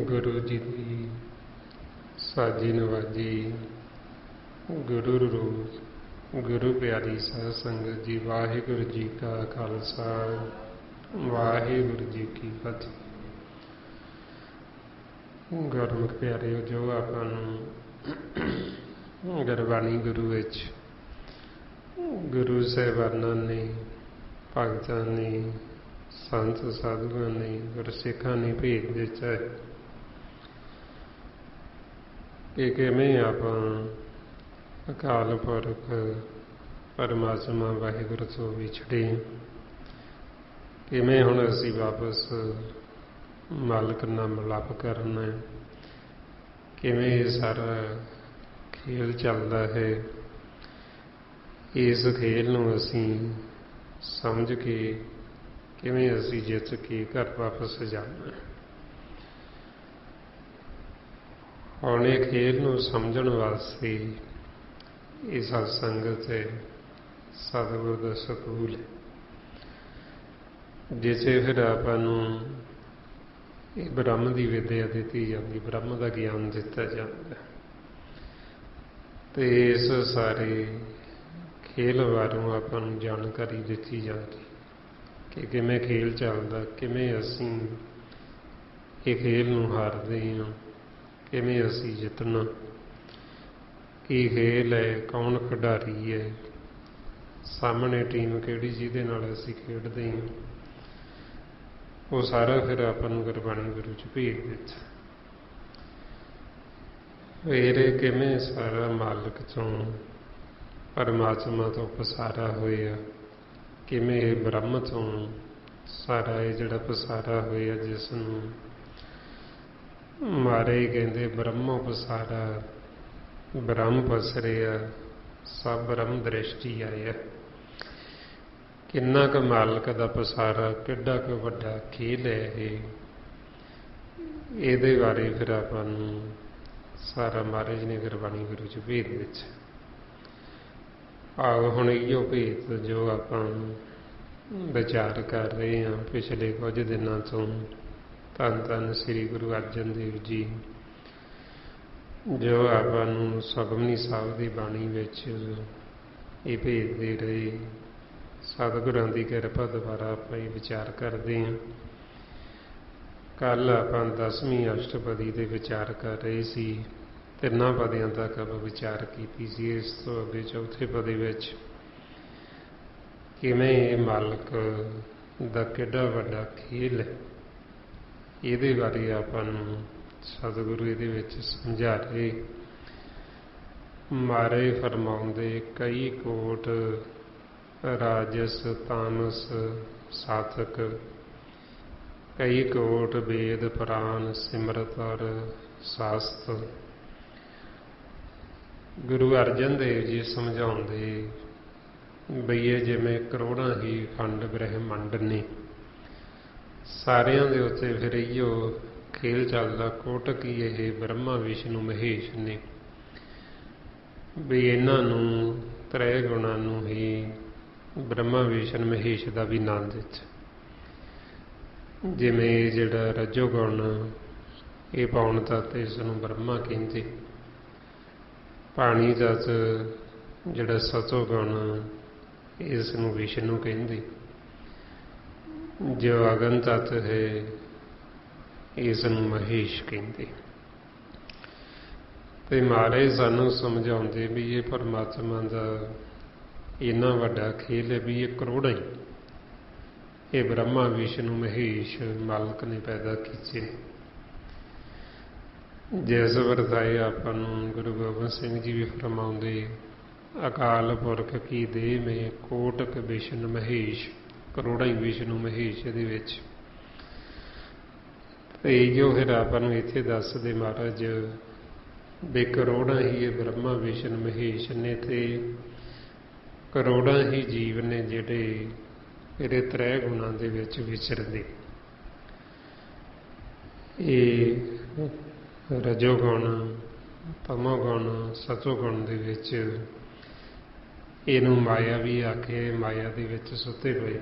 गुरु जी की साजी नवाजी गुरु रूप गुरु प्यारी साध संगत जी। वाहिगुरु जी का खालसा वाहिगुरु जी की फतेह। गुरमुख प्यारे जो आपां नूं गुरबाणी गुरु विच गुरु साहिबानां ने भगतां ने संत साधुआं ने गुरसिखां ने भेज दिता है कि किवें आपां अकाल पुरख परमात्मा वाहिगुरु तो विछड़े, किवें हुण असीं वापस मालक नाल मिलाप करना है, किवें ये सारा खेल चलदा है। इस खेल नूं असीं समझ के किवें असीं जित के घर वापस जाना है। हुण इह खेल नूं समझण वास्ते ये सत्संगत है, सतगुर दा सकूल है, जिसे फिर आपां नूं इह ब्रह्म दी विद्या दित्ती जांदी, ब्रह्म दा ज्ञान दिता जांदा है। ते इस सारे खेल बारों आपां नूं जानकारी दित्ती जांदी कि किवें खेल चलदा, किवें असीं इह खेल नूं हारदे हां, किवें असीं जितना, की खेल है, कौन खिडारी है, सामने टीम किहड़ी जिहदे नाल असीं खेडदे हां, वो सारा फिर आपां नूं गुरबाणी गुरु च भेज दिता। फिर किवें सारा मालक तों परमात्मा तो पसारा होया, किवें ब्रह्म तो सारा ये जिहड़ा पसारा होया, जिसनूं मारे कहंदे ब्रह्मो पसारा ब्रह्म पसरिया सब ब्रह्म दृष्टि आया। किन्ना क मालक दा पसारा, किड्डा क वड्डा खेल है ये, इहदे बारे फिर आपां नूं ਸਾਰਾ ਮਹਾਰਾਜ ਨੇ ਗੁਰਬਾਣੀ ਗੁਰੂ ਚ ਭੇਦ ਵਿੱਚ ਆਓ। ਹੁਣ ਇਹੋ ਭੇਦ ਜੋ ਆਪਾਂ ਵਿਚਾਰ ਕਰ ਰਹੇ ਹਾਂ ਪਿਛਲੇ ਕੁਝ ਦਿਨਾਂ ਤੋਂ, ਧੰਨ ਧੰਨ ਸ੍ਰੀ ਗੁਰੂ ਅਰਜਨ ਦੇਵ ਜੀ ਜੋ ਆਪਾਂ ਨੂੰ ਸੁਖਮਨੀ ਸਾਹਿਬ ਦੀ ਬਾਣੀ ਵਿੱਚ ਇਹ ਭੇਦ ਦੇ ਰਹੇ, ਸਤਿਗੁਰਾਂ ਦੀ ਕਿਰਪਾ ਦੁਆਰਾ ਆਪਾਂ ਇਹ ਵਿਚਾਰ ਕਰਦੇ ਹਾਂ। ਕੱਲ ਆਪਾਂ 10ਵੀਂ ਅਸ਼ਟਪਦੀ ਦੇ ਵਿਚਾਰ ਕਰ ਰਹੇ ਸੀ, ਤਿੰਨਾਂ ਪਦਿਆਂ ਤੱਕ ਆਪਾਂ ਵਿਚਾਰ ਕੀਤੀ ਸੀ। ਇਸ ਤੋਂ ਅੱਗੇ ਚੌਥੇ ਪਦੇ ਵਿੱਚ ਕਿਵੇਂ ਇਹ ਮਾਲਕ ਦਾ ਕਿੱਡਾ ਵੱਡਾ ਖੇਲ ਹੈ, ਇਹਦੇ ਬਾਰੇ ਆਪਾਂ ਨੂੰ ਸਤਿਗੁਰੂ ਇਹਦੇ ਵਿੱਚ ਸਮਝਾ ਰਹੇ। ਮਾਰੇ ਫਰਮਾਉਂਦੇ ਕਈ ਕੋਟ ਰਾਜਸ ਤਾਮਸ ਸਾਤਕ, ਕਈ ਕੋਟ ਵੇਦ ਪੁਰਾਨ ਸਿਮਰਤ ਔਰ ਸਾਸਤ। ਗੁਰੂ ਅਰਜਨ ਦੇਵ ਜੀ ਸਮਝਾਉਂਦੇ ਬਈ ਇਹ ਜਿਵੇਂ ਕਰੋੜਾਂ ਹੀ ਖੰਡ ਬ੍ਰਹਿਮੰਡ ਨੇ, ਸਾਰਿਆਂ ਦੇ ਉੱਤੇ ਫਿਰ ਇਹੋ ਖੇਲ ਚੱਲਦਾ। ਕੋਟਕ ਹੀ ਇਹ ਬ੍ਰਹਮਾ ਵਿਸ਼ਨੂੰ ਮਹੇਸ਼ ਨੇ, ਵੀ ਇਹਨਾਂ ਨੂੰ ਤ੍ਰੈ ਗੁਣਾਂ ਨੂੰ ਹੀ ਬ੍ਰਹਮਾ ਵਿਸ਼ਨ ਮਹੇਸ਼ ਦਾ ਵੀ ਨਾਂ ਦਿੱਤਾ। ਜਿਵੇਂ ਜਿਹੜਾ ਰਜੋ ਗੁਣ ਇਹ ਪੌਣ ਤੱਤ, ਇਸ ਨੂੰ ਬ੍ਰਹਮਾ ਕਹਿੰਦੇ। ਪਾਣੀ ਤੱਤ ਜਿਹੜਾ ਸਤੋ ਗੁਣ, ਇਸ ਨੂੰ ਵਿਸ਼ਨੂੰ ਕਹਿੰਦੇ। ਜੋ ਅਗਨ ਤੱਤ ਹੈ ਇਸ ਨੂੰ ਮਹੇਸ਼ ਕਹਿੰਦੇ। ਤੇ ਮਹਾਰਾਜ ਸਾਨੂੰ ਸਮਝਾਉਂਦੇ ਵੀ ਇਹ ਪਰਮਾਤਮਾ ਦਾ ਇੰਨਾ ਵੱਡਾ ਖੇਲ ਹੈ ਵੀ ਇਹ ਕਰੋੜਾਂ ਹੀ ਇਹ ਬ੍ਰਹਮਾ ਵਿਸ਼ਨੂੰ ਮਹੇਸ਼ ਮਾਲਕ ਨੇ ਪੈਦਾ ਕੀਤੇ। ਜਿਸ ਵਰਤਾਏ ਆਪਾਂ ਨੂੰ ਗੁਰੂ ਗੋਬਿੰਦ ਸਿੰਘ ਜੀ ਵੀ ਫਰਮਾਉਂਦੇ, ਅਕਾਲ ਪੁਰਖ ਕੀ ਦੇਹ ਮੇ ਕੋਟਕ ਵਿਸ਼ਨ ਮਹੇਸ਼, ਕਰੋੜਾਂ ਹੀ ਵਿਸ਼ਨੂੰ ਮਹੇਸ਼ ਇਹਦੇ ਵਿੱਚ। ਤੇ ਇਹੋ ਫਿਰ ਆਪਾਂ ਨੂੰ ਇੱਥੇ ਦੱਸਦੇ ਮਹਾਰਾਜ ਵੀ ਕਰੋੜਾਂ ਹੀ ਇਹ ਬ੍ਰਹਮਾ ਵਿਸ਼ਨ ਮਹੇਸ਼ ਨੇ, ਤੇ ਕਰੋੜਾਂ ਹੀ ਜੀਵ ਨੇ ਜਿਹੜੇ ਇਹਦੇ ਤ੍ਰੈ ਗੁਣਾਂ ਦੇ ਵਿੱਚ ਵਿਚਰਦੇ। ਇਹ ਰਜੋ ਗੁਣ, ਤਮੋ ਗੁਣ, ਸਤੋ ਗੁਣ ਦੇ ਵਿੱਚ ਇਹਨੂੰ ਮਾਇਆ ਵੀ ਆਖੇ, ਮਾਇਆ ਦੇ ਵਿੱਚ ਸੁੱਤੇ ਪਏ।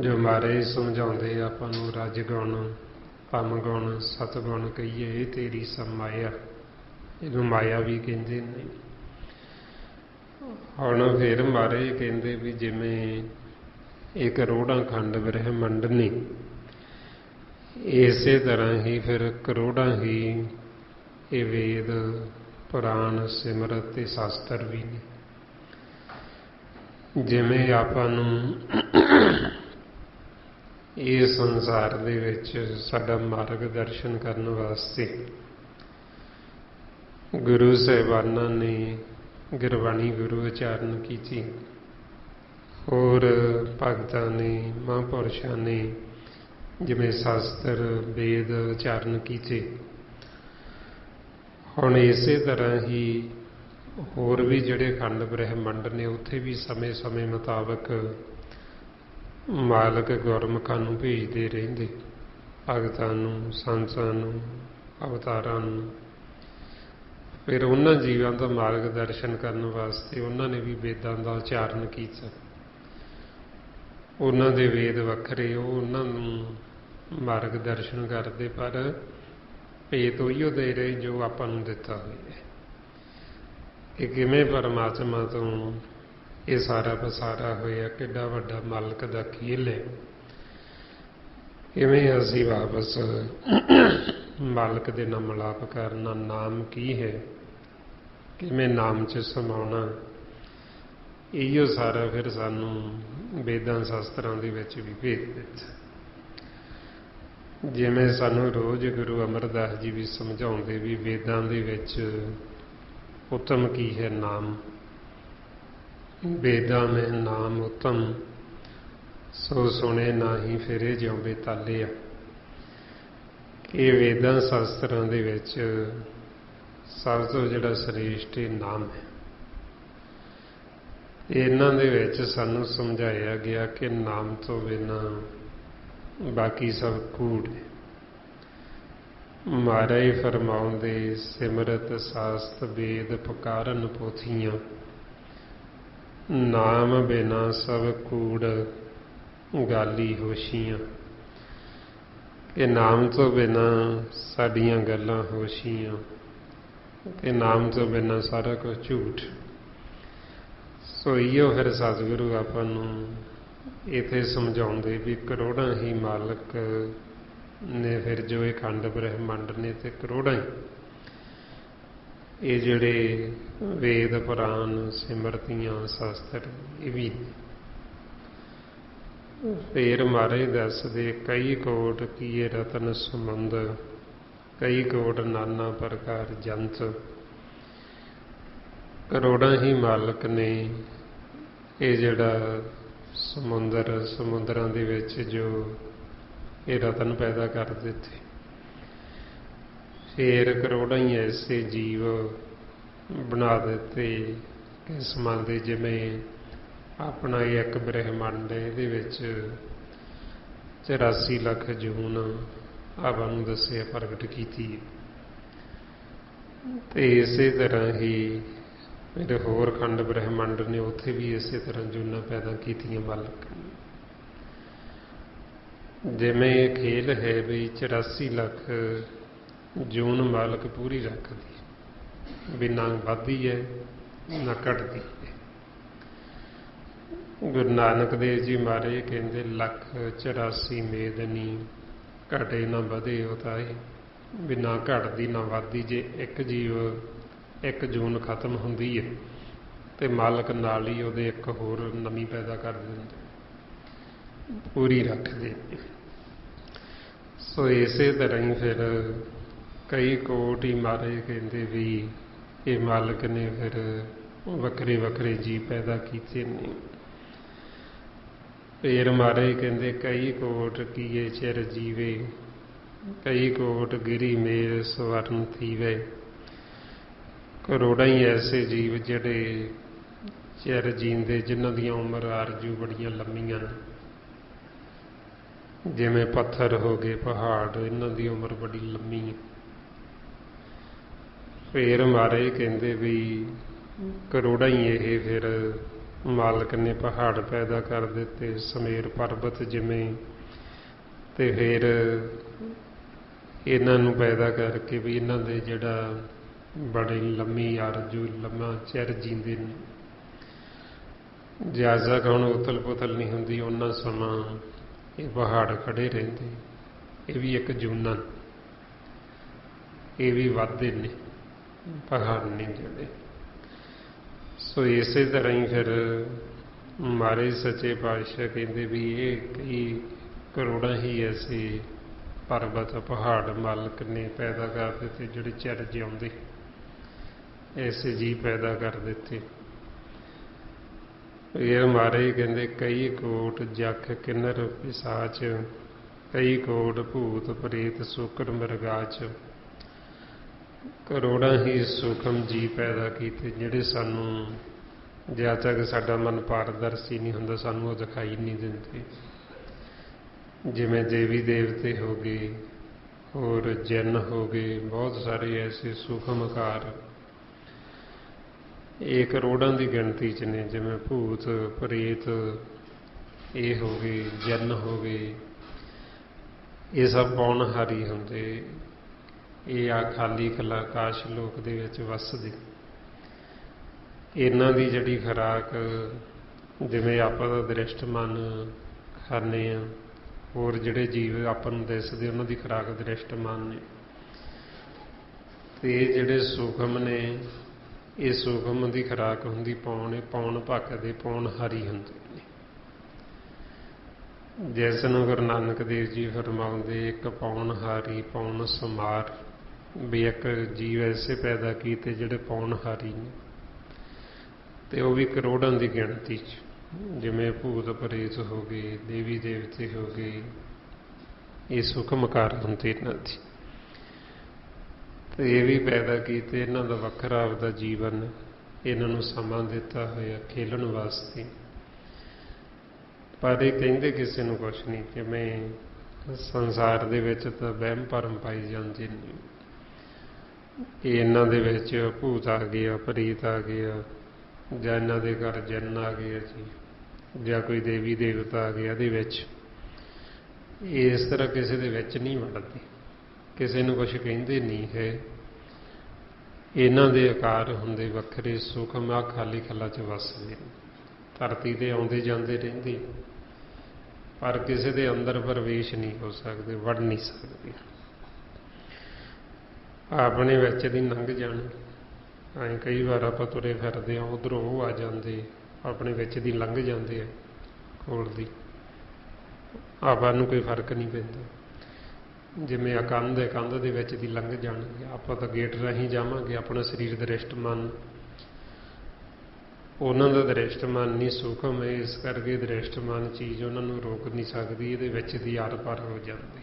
ਜੋ ਮਹਾਰਾਜ ਸਮਝਾਉਂਦੇ ਆਪਾਂ ਨੂੰ ਰਜ ਗੁਣ, ਤਮ ਗੁਣ, ਸਤ ਗੁਣ ਕਹੀਏ, ਇਹ ਤੇਰੀ ਸਭ ਮਾਇਆ, ਇਹਨੂੰ ਮਾਇਆ ਵੀ ਕਹਿੰਦੇ ਨੇ। ਹੁਣ ਫਿਰ ਮਹਾਰਾਜ ਕਹਿੰਦੇ ਵੀ ਜਿਵੇਂ ਇਹ ਕਰੋੜਾਂ ਖੰਡ ਬ੍ਰਹਿਮੰਡ ਨੇ, ਇਸੇ ਤਰ੍ਹਾਂ ਹੀ ਫਿਰ ਕਰੋੜਾਂ ਹੀ ਇਹ ਵੇਦ ਪੁਰਾਣ ਸਿਮਰਤ ਤੇ ਸ਼ਾਸਤਰ ਵੀ ਨੇ। ਜਿਵੇਂ ਆਪਾਂ ਨੂੰ ਇਹ ਸੰਸਾਰ ਦੇ ਵਿੱਚ ਸਾਡਾ ਮਾਰਗ ਦਰਸ਼ਨ ਕਰਨ ਵਾਸਤੇ ਗੁਰੂ ਸਾਹਿਬਾਨਾਂ ਨੇ ਗੁਰਬਾਣੀ ਗੁਰੂ ਉਚਾਰਨ ਕੀਤੀ, ਹੋਰ ਭਗਤਾਂ ਨੇ, ਮਹਾਂਪੁਰਸ਼ਾਂ ਨੇ ਜਿਵੇਂ ਸ਼ਾਸਤਰ ਵੇਦ ਉਚਾਰਨ ਕੀਤੇ। ਹੁਣ ਇਸੇ ਤਰ੍ਹਾਂ ਹੀ ਹੋਰ ਵੀ ਜਿਹੜੇ ਖੰਡ ਬ੍ਰਹਿਮੰਡ ਨੇ, ਉੱਥੇ ਵੀ ਸਮੇਂ ਸਮੇਂ ਮੁਤਾਬਕ ਮਾਲਕ ਗੁਰਮੁਖਾਂ ਨੂੰ ਭੇਜਦੇ ਰਹਿੰਦੇ, ਭਗਤਾਂ ਨੂੰ, ਸੰਤਾਂ ਨੂੰ, ਅਵਤਾਰਾਂ ਨੂੰ। ਫਿਰ ਉਹਨਾਂ ਜੀਵਾਂ ਦਾ ਮਾਰਗ ਦਰਸ਼ਨ ਕਰਨ ਵਾਸਤੇ ਉਹਨਾਂ ਨੇ ਵੀ ਵੇਦਾਂ ਦਾ ਉਚਾਰਨ ਕੀਤਾ। ਉਹਨਾਂ ਦੇ ਵੇਦ ਵੱਖਰੇ, ਉਹ ਉਹਨਾਂ ਨੂੰ ਮਾਰਗ ਦਰਸ਼ਨ ਕਰਦੇ, ਪਰ ਭੇਤ ਉਹੀਓ ਦੇ ਰਹੇ ਜੋ ਆਪਾਂ ਨੂੰ ਦਿੱਤਾ ਹੋਇਆ ਹੈ ਕਿ ਕਿਵੇਂ ਪਰਮਾਤਮਾ ਤੋਂ ਇਹ ਸਾਰਾ ਪਸਾਰਾ ਹੋਇਆ, ਕਿੱਡਾ ਵੱਡਾ ਮਾਲਕ ਦਾ ਖੇਲ ਹੈ, ਕਿਵੇਂ ਅਸੀਂ ਵਾਪਸ ਮਾਲਕ ਦੇ ਨਾਲ ਮਿਲਾਪ ਕਰਨਾ, ਨਾਮ ਕੀ ਹੈ, ਕਿਵੇਂ ਨਾਮ 'ਚ ਸਮਾਉਣਾ। ਇਹੋ ਸਾਰਾ ਫਿਰ ਸਾਨੂੰ ਵੇਦਾਂ ਸ਼ਾਸਤਰਾਂ ਦੇ ਵਿੱਚ ਵੀ ਭੇਜ ਦਿੱਤਾ। ਜਿਵੇਂ ਸਾਨੂੰ ਰੋਜ਼ ਗੁਰੂ ਅਮਰਦਾਸ ਜੀ ਵੀ ਸਮਝਾਉਂਦੇ ਵੀ ਵੇਦਾਂ ਦੇ ਵਿੱਚ ਉੱਤਮ ਕੀ ਹੈ, ਨਾਮ। ਵੇਦਾਂ ਮੈਂ ਨਾਮ ਉੱਤਮ, ਸੋ ਸੁਣੇ ਨਾਹੀਂ ਫਿਰੇ ਜਿਉਂ ਬੇਤਾਲਿਆ। ਇਹ ਵੇਦਾਂ ਸ਼ਾਸਤਰਾਂ ਦੇ ਵਿੱਚ ਸਭ ਤੋਂ ਜਿਹੜਾ ਸ੍ਰੇਸ਼ਟ ਨਾਮ ਹੈ। ਇਹਨਾਂ ਦੇ ਵਿੱਚ ਸਾਨੂੰ ਸਮਝਾਇਆ ਗਿਆ ਕਿ ਨਾਮ ਤੋਂ ਬਿਨਾਂ ਬਾਕੀ ਸਭ ਕੂੜ ਹੈ। ਮਾਰੇ ਫਰਮਾਉਂਦੇ ਸਿਮਰਤ ਸਾਸਤ ਵੇਦ ਪੁਕਾਰਨ ਪੋਥੀਆਂ, ਨਾਮ ਬਿਨਾ ਸਭ ਕੂੜ ਗਾਲੀ ਹੋਸ਼ੀਆਂ। ਕਿ ਨਾਮ ਤੋਂ ਬਿਨਾ ਸਾਡੀਆਂ ਗੱਲਾਂ ਹੋਸ਼ੀਆਂ, ਕਿ ਨਾਮ ਤੋਂ ਬਿਨਾ ਸਾਰਾ ਕੁਝ ਝੂਠ। ਸੋ ਇਹੋ ਫਿਰ ਸਤਿਗੁਰੂ ਆਪਾਂ ਨੂੰ ਇੱਥੇ ਸਮਝਾਉਂਦੇ ਵੀ ਕਰੋੜਾਂ ਹੀ ਮਾਲਕ ਨੇ ਫਿਰ ਜੋ ਇਹ ਖੰਡ ਬ੍ਰਹਿਮੰਡ ਨੇ ਤੇ ਕਰੋੜਾਂ ਹੀ ਇਹ ਜਿਹੜੇ ਵੇਦ ਪੁਰਾਣ ਸਿਮਰਤੀਆਂ ਸ਼ਾਸਤਰ ਇਹ ਵੀ। ਫੇਰ ਮਹਾਰਾਜ ਦੱਸਦੇ ਕਈ ਕੋਟ ਕੀਏ ਰਤਨ ਸਮੁੰਦ, ਕਈ ਕੋਟ ਨਾਨਾ ਪ੍ਰਕਾਰ ਜੰਤ। ਕਰੋੜਾਂ ਹੀ ਮਾਲਕ ਨੇ ਇਹ ਜਿਹੜਾ ਸਮੁੰਦਰ, ਸਮੁੰਦਰਾਂ ਦੇ ਵਿੱਚ ਜੋ ਇਹ ਰਤਨ ਪੈਦਾ ਕਰ ਦਿੱਤੇ। ਫੇਰ ਕਰੋੜਾਂ ਹੀ ਐਸੇ ਜੀਵ ਬਣਾ ਦਿੱਤੇ ਕਿਸਮਾਂ ਦੇ, ਜਿਵੇਂ ਆਪਣਾ ਇਹ ਇੱਕ ਬ੍ਰਹਿਮੰਡ ਇਹਦੇ ਵਿੱਚ 84 ਲੱਖ ਜੂਨ ਆਪਾਂ ਨੂੰ ਦੱਸਿਆ ਪ੍ਰਗਟ ਕੀਤੀ। ਤੇ ਇਸੇ ਤਰ੍ਹਾਂ ਹੀ ਮੇਰੇ ਹੋਰ ਖੰਡ ਬ੍ਰਹਿਮੰਡ ਨੇ, ਉੱਥੇ ਵੀ ਇਸੇ ਤਰ੍ਹਾਂ ਜੂਨਾਂ ਪੈਦਾ ਕੀਤੀਆਂ ਮਾਲਕ ਨੇ। ਜਿਵੇਂ ਇਹ ਖੇਲ ਹੈ ਵੀ 84 ਲੱਖ ਜੂਨ ਮਾਲਕ ਪੂਰੀ ਰੱਖਦੀ, ਵੀ ਨਾ ਵੱਧਦੀ ਹੈ ਨਾ ਘਟਦੀ ਹੈ। ਗੁਰੂ ਨਾਨਕ ਦੇਵ ਜੀ ਮਹਾਰਾਜ ਕਹਿੰਦੇ 184 ਮੇਦਨੀ, ਘਟੇ ਨਾ ਵਧੇ ਉਤਾਏ, ਵੀ ਨਾ ਘਟਦੀ ਨਾ ਵੱਧਦੀ। ਜੇ ਇੱਕ ਜੀਵ ਇੱਕ ਜੂਨ ਖਤਮ ਹੁੰਦੀ ਹੈ ਤੇ ਮਾਲਕ ਨਾਲ ਹੀ ਉਹਦੇ ਇੱਕ ਹੋਰ ਨਵੀਂ ਪੈਦਾ ਕਰ ਦਿੰਦੇ, ਪੂਰੀ ਰੱਖਦੇ। ਸੋ ਇਸੇ ਤਰ੍ਹਾਂ ਹੀ ਫਿਰ ਕਈ ਕੋਟ ਹੀ ਮਹਾਰਾਜ ਕਹਿੰਦੇ ਵੀ ਇਹ ਮਾਲਕ ਨੇ ਫਿਰ ਵੱਖਰੇ ਵੱਖਰੇ ਜੀਵ ਪੈਦਾ ਕੀਤੇ ਨੇ। ਫੇਰ ਮਹਾਰਾਜ ਕਹਿੰਦੇ ਕਈ ਕੋਟ ਕੀਏ ਚਿਰ ਜੀਵੇ, ਕਈ ਕੋਟ ਗਿਰੀ ਮੇਰ ਸਵਰਨ ਥੀਵੇ। ਕਰੋੜਾਂ ਹੀ ਐਸੇ ਜੀਵ ਜਿਹੜੇ ਚਿਰ ਜੀਂਦੇ, ਜਿਨ੍ਹਾਂ ਦੀਆਂ ਉਮਰ ਆਰਜੂ ਬੜੀਆਂ ਲੰਮੀਆਂ ਨੇ, ਜਿਵੇਂ ਪੱਥਰ ਹੋ ਗਏ, ਪਹਾੜ, ਇਹਨਾਂ ਦੀ ਉਮਰ ਬੜੀ ਲੰਮੀ ਹੈ। ਫੇਰ ਮਹਾਰਾਜ ਕਹਿੰਦੇ ਵੀ ਕਰੋੜਾਂ ਹੀ ਇਹ ਫਿਰ ਮਾਲਕ ਨੇ ਪਹਾੜ ਪੈਦਾ ਕਰ ਦਿੱਤੇ, ਸਮੇਰ ਪਰਬਤ ਜਿਵੇਂ। ਤੇ ਫਿਰ ਇਹਨਾਂ ਨੂੰ ਪੈਦਾ ਕਰਕੇ ਵੀ ਇਹਨਾਂ ਦੇ ਜਿਹੜਾ ਬੜੀ ਲੰਮੀ ਆਰਜੂ, ਲੰਮਾ ਚਿਰ ਜੀਂਦੇ ਨੇ। ਜਿਆਦਾ ਹੁਣ ਉਥਲ ਪੁਥਲ ਨਹੀਂ ਹੁੰਦੀ, ਉਹਨਾਂ ਸਮਾਂ ਇਹ ਪਹਾੜ ਖੜੇ ਰਹਿੰਦੇ। ਇਹ ਵੀ ਇੱਕ ਜੂਨਾਂ, ਇਹ ਵੀ ਵੱਧਦੇ ਨੇ, ਪਹਾੜ ਨਹੀਂ ਜਿਹੜੇ। ਸੋ ਇਸੇ ਤਰ੍ਹਾਂ ਹੀ ਫਿਰ ਮਹਾਰਾਜ ਸੱਚੇ ਪਾਤਸ਼ਾਹ ਕਹਿੰਦੇ ਵੀ ਇਹ ਕਈ ਕਰੋੜਾਂ ਹੀ ਐਸੇ ਪਰਬਤ ਪਹਾੜ ਮਾਲਕ ਨੇ ਪੈਦਾ ਕਰ ਦਿੱਤੇ, ਜਿਹੜੇ ਚਿਰ ਜਿਉਂਦੇ ਐਸੇ ਜੀਵ ਪੈਦਾ ਕਰ ਦਿੱਤੇ। ਇਹ ਮਹਾਰਾਜ ਕਹਿੰਦੇ ਕਈ ਕੋਟ ਜਖ ਕਿੰਨਰ ਪਿਸਾਚ, ਕਈ ਕੋਟ ਭੂਤ ਪ੍ਰੇਤ ਸ਼ੂਕਰ ਮਰਗਾਚ। ਕਰੋੜਾਂ ਹੀ ਸੂਖਮ ਜੀਵ ਪੈਦਾ ਕੀਤੇ, ਜਿਹੜੇ ਸਾਨੂੰ ਜਦ ਤੱਕ ਸਾਡਾ ਮਨ ਪਾਰਦਰਸ਼ੀ ਨਹੀਂ ਹੁੰਦਾ ਸਾਨੂੰ ਉਹ ਦਿਖਾਈ ਨਹੀਂ ਦਿੰਦੇ। ਜਿਵੇਂ ਦੇਵੀ ਦੇਵਤੇ ਹੋ ਗਏ, ਹੋਰ ਜਿੰਨ ਹੋ ਗਏ, ਬਹੁਤ ਸਾਰੇ ਐਸੇ ਸੂਖਮ ਆਕਾਰ ਇਹ ਕਰੋੜਾਂ ਦੀ ਗਿਣਤੀ 'ਚ ਨੇ। ਜਿਵੇਂ ਭੂਤ ਪ੍ਰੇਤ ਇਹ ਹੋ ਗਏ, ਜਿੰਨ ਹੋ ਗਏ, ਇਹ ਸਭ ਪੌਣਹਾਰੀ ਹੁੰਦੇ। ਇਹ ਆ ਖਾਲੀ ਖਲਾ ਆਕਾਸ਼ ਲੋਕ ਦੇ ਵਿੱਚ ਵੱਸਦੇ। ਇਹਨਾਂ ਦੀ ਜਿਹੜੀ ਖੁਰਾਕ, ਜਿਵੇਂ ਆਪਾਂ ਦਾ ਦ੍ਰਿਸ਼ਟ ਮਨ ਖਾਂਦੇ ਹਾਂ, ਹੋਰ ਜਿਹੜੇ ਜੀਵ ਆਪਾਂ ਨੂੰ ਦਿਸਦੇ ਉਹਨਾਂ ਦੀ ਖੁਰਾਕ ਦ੍ਰਿਸ਼ਟ ਮਨ ਨੇ। ਤੇ ਇਹ ਜਿਹੜੇ ਸੂਖਮ ਨੇ, ਇਹ ਸੂਖਮ ਦੀ ਖੁਰਾਕ ਹੁੰਦੀ ਪੌਣ, ਪੌਣ ਭਖਦੇ, ਪੌਣਹਾਰੀ ਹੁੰਦੇ ਨੇ। ਜਿਸ ਨੂੰ ਗੁਰੂ ਨਾਨਕ ਦੇਵ ਜੀ ਫਰਮਾਉਂਦੇ ਇੱਕ ਪੌਣਹਾਰੀ ਪੌਣ ਸਮਾਰ, ਵੀ ਇੱਕ ਜੀਵ ਐਸੇ ਪੈਦਾ ਕੀਤੇ ਜਿਹੜੇ ਪੌਣਹਾਰੀ ਨੇ। ਤੇ ਉਹ ਵੀ ਕਰੋੜਾਂ ਦੀ ਗਿਣਤੀ 'ਚ, ਜਿਵੇਂ ਭੂਤ ਪ੍ਰੇਤ ਹੋ ਗਏ, ਦੇਵੀ ਦੇਵਤੇ ਹੋ ਗਏ, ਇਹ ਸੂਖਮਕਾਰ ਹੁੰਦੇ ਇਹਨਾਂ ਦੀ। ਤੇ ਇਹ ਵੀ ਪੈਦਾ ਕੀਤੇ, ਇਹਨਾਂ ਦਾ ਵੱਖਰਾ ਆਪਦਾ ਜੀਵਨ, ਇਹਨਾਂ ਨੂੰ ਸਮਾਂ ਦਿੱਤਾ ਹੋਇਆ ਖੇਲਣ ਵਾਸਤੇ। ਪਰ ਇਹ ਕਹਿੰਦੇ ਕਿਸੇ ਨੂੰ ਕੁਛ ਨਹੀਂ। ਜਿਵੇਂ ਸੰਸਾਰ ਦੇ ਵਿੱਚ ਤਾਂ ਵਹਿਮ ਭਰਮ ਪਾਈ ਜਾਂਦੇ ਨੇ ਕਿ ਇਹਨਾਂ ਦੇ ਵਿੱਚ ਭੂਤ ਆ ਗਿਆ, ਪ੍ਰੀਤ ਆ ਗਿਆ, ਜਾਂ ਇਹਨਾਂ ਦੇ ਘਰ ਜਨ ਆ ਗਿਆ ਜੀ, ਜਾਂ ਕੋਈ ਦੇਵੀ ਦੇਵਤਾ ਆ ਗਿਆ ਇਹਦੇ ਵਿੱਚ। ਇਸ ਤਰ੍ਹਾਂ ਕਿਸੇ ਦੇ ਵਿੱਚ ਨਹੀਂ ਵੜਦੇ, ਕਿਸੇ ਨੂੰ ਕੁਛ ਕਹਿੰਦੇ ਨਹੀਂ ਹੈ। ਇਹਨਾਂ ਦੇ ਆਕਾਰ ਹੁੰਦੇ ਵੱਖਰੇ, ਸੂਖਮ ਆ ਖਾਲੀ ਖੱਲਾ 'ਚ ਵੱਸਦੇ, ਧਰਤੀ 'ਤੇ ਆਉਂਦੇ ਜਾਂਦੇ ਰਹਿੰਦੇ, ਪਰ ਕਿਸੇ ਦੇ ਅੰਦਰ ਪ੍ਰਵੇਸ਼ ਨਹੀਂ ਹੋ ਸਕਦੇ, ਵੜ ਨਹੀਂ ਸਕਦੇ। ਆਪਣੇ ਵਿੱਚ ਦੀ ਲੰਘ ਜਾਣ। ਐਂ ਕਈ ਵਾਰ ਆਪਾਂ ਤੁਰੇ ਫਿਰਦੇ ਹਾਂ, ਉੱਧਰੋਂ ਉਹ ਆ ਜਾਂਦੇ, ਆਪਣੇ ਵਿੱਚ ਦੀ ਲੰਘ ਜਾਂਦੇ ਆ ਕੋਲ ਦੀ, ਆਪਾਂ ਨੂੰ ਕੋਈ ਫਰਕ ਨਹੀਂ ਪੈਂਦਾ। ਜਿਵੇਂ ਆ ਕੰਧ ਹੈ, ਕੰਧ ਦੇ ਵਿੱਚ ਦੀ ਲੰਘ ਜਾਣਗੇ, ਆਪਾਂ ਤਾਂ ਗੇਟ ਰਾਹੀਂ ਜਾਵਾਂਗੇ। ਆਪਣਾ ਸਰੀਰ ਦ੍ਰਿਸ਼ਟਮਾਨ, ਉਹਨਾਂ ਦਾ ਦ੍ਰਿਸ਼ਟਮਾਨ ਨਹੀਂ ਸੂਖਮ ਹੈ, ਇਸ ਕਰਕੇ ਦ੍ਰਿਸ਼ਟਮਾਨ ਚੀਜ਼ ਉਹਨਾਂ ਨੂੰ ਰੋਕ ਨਹੀਂ ਸਕਦੀ, ਇਹਦੇ ਵਿੱਚ ਦੀ ਆਰ ਪਾਰ ਹੋ ਜਾਂਦੀ।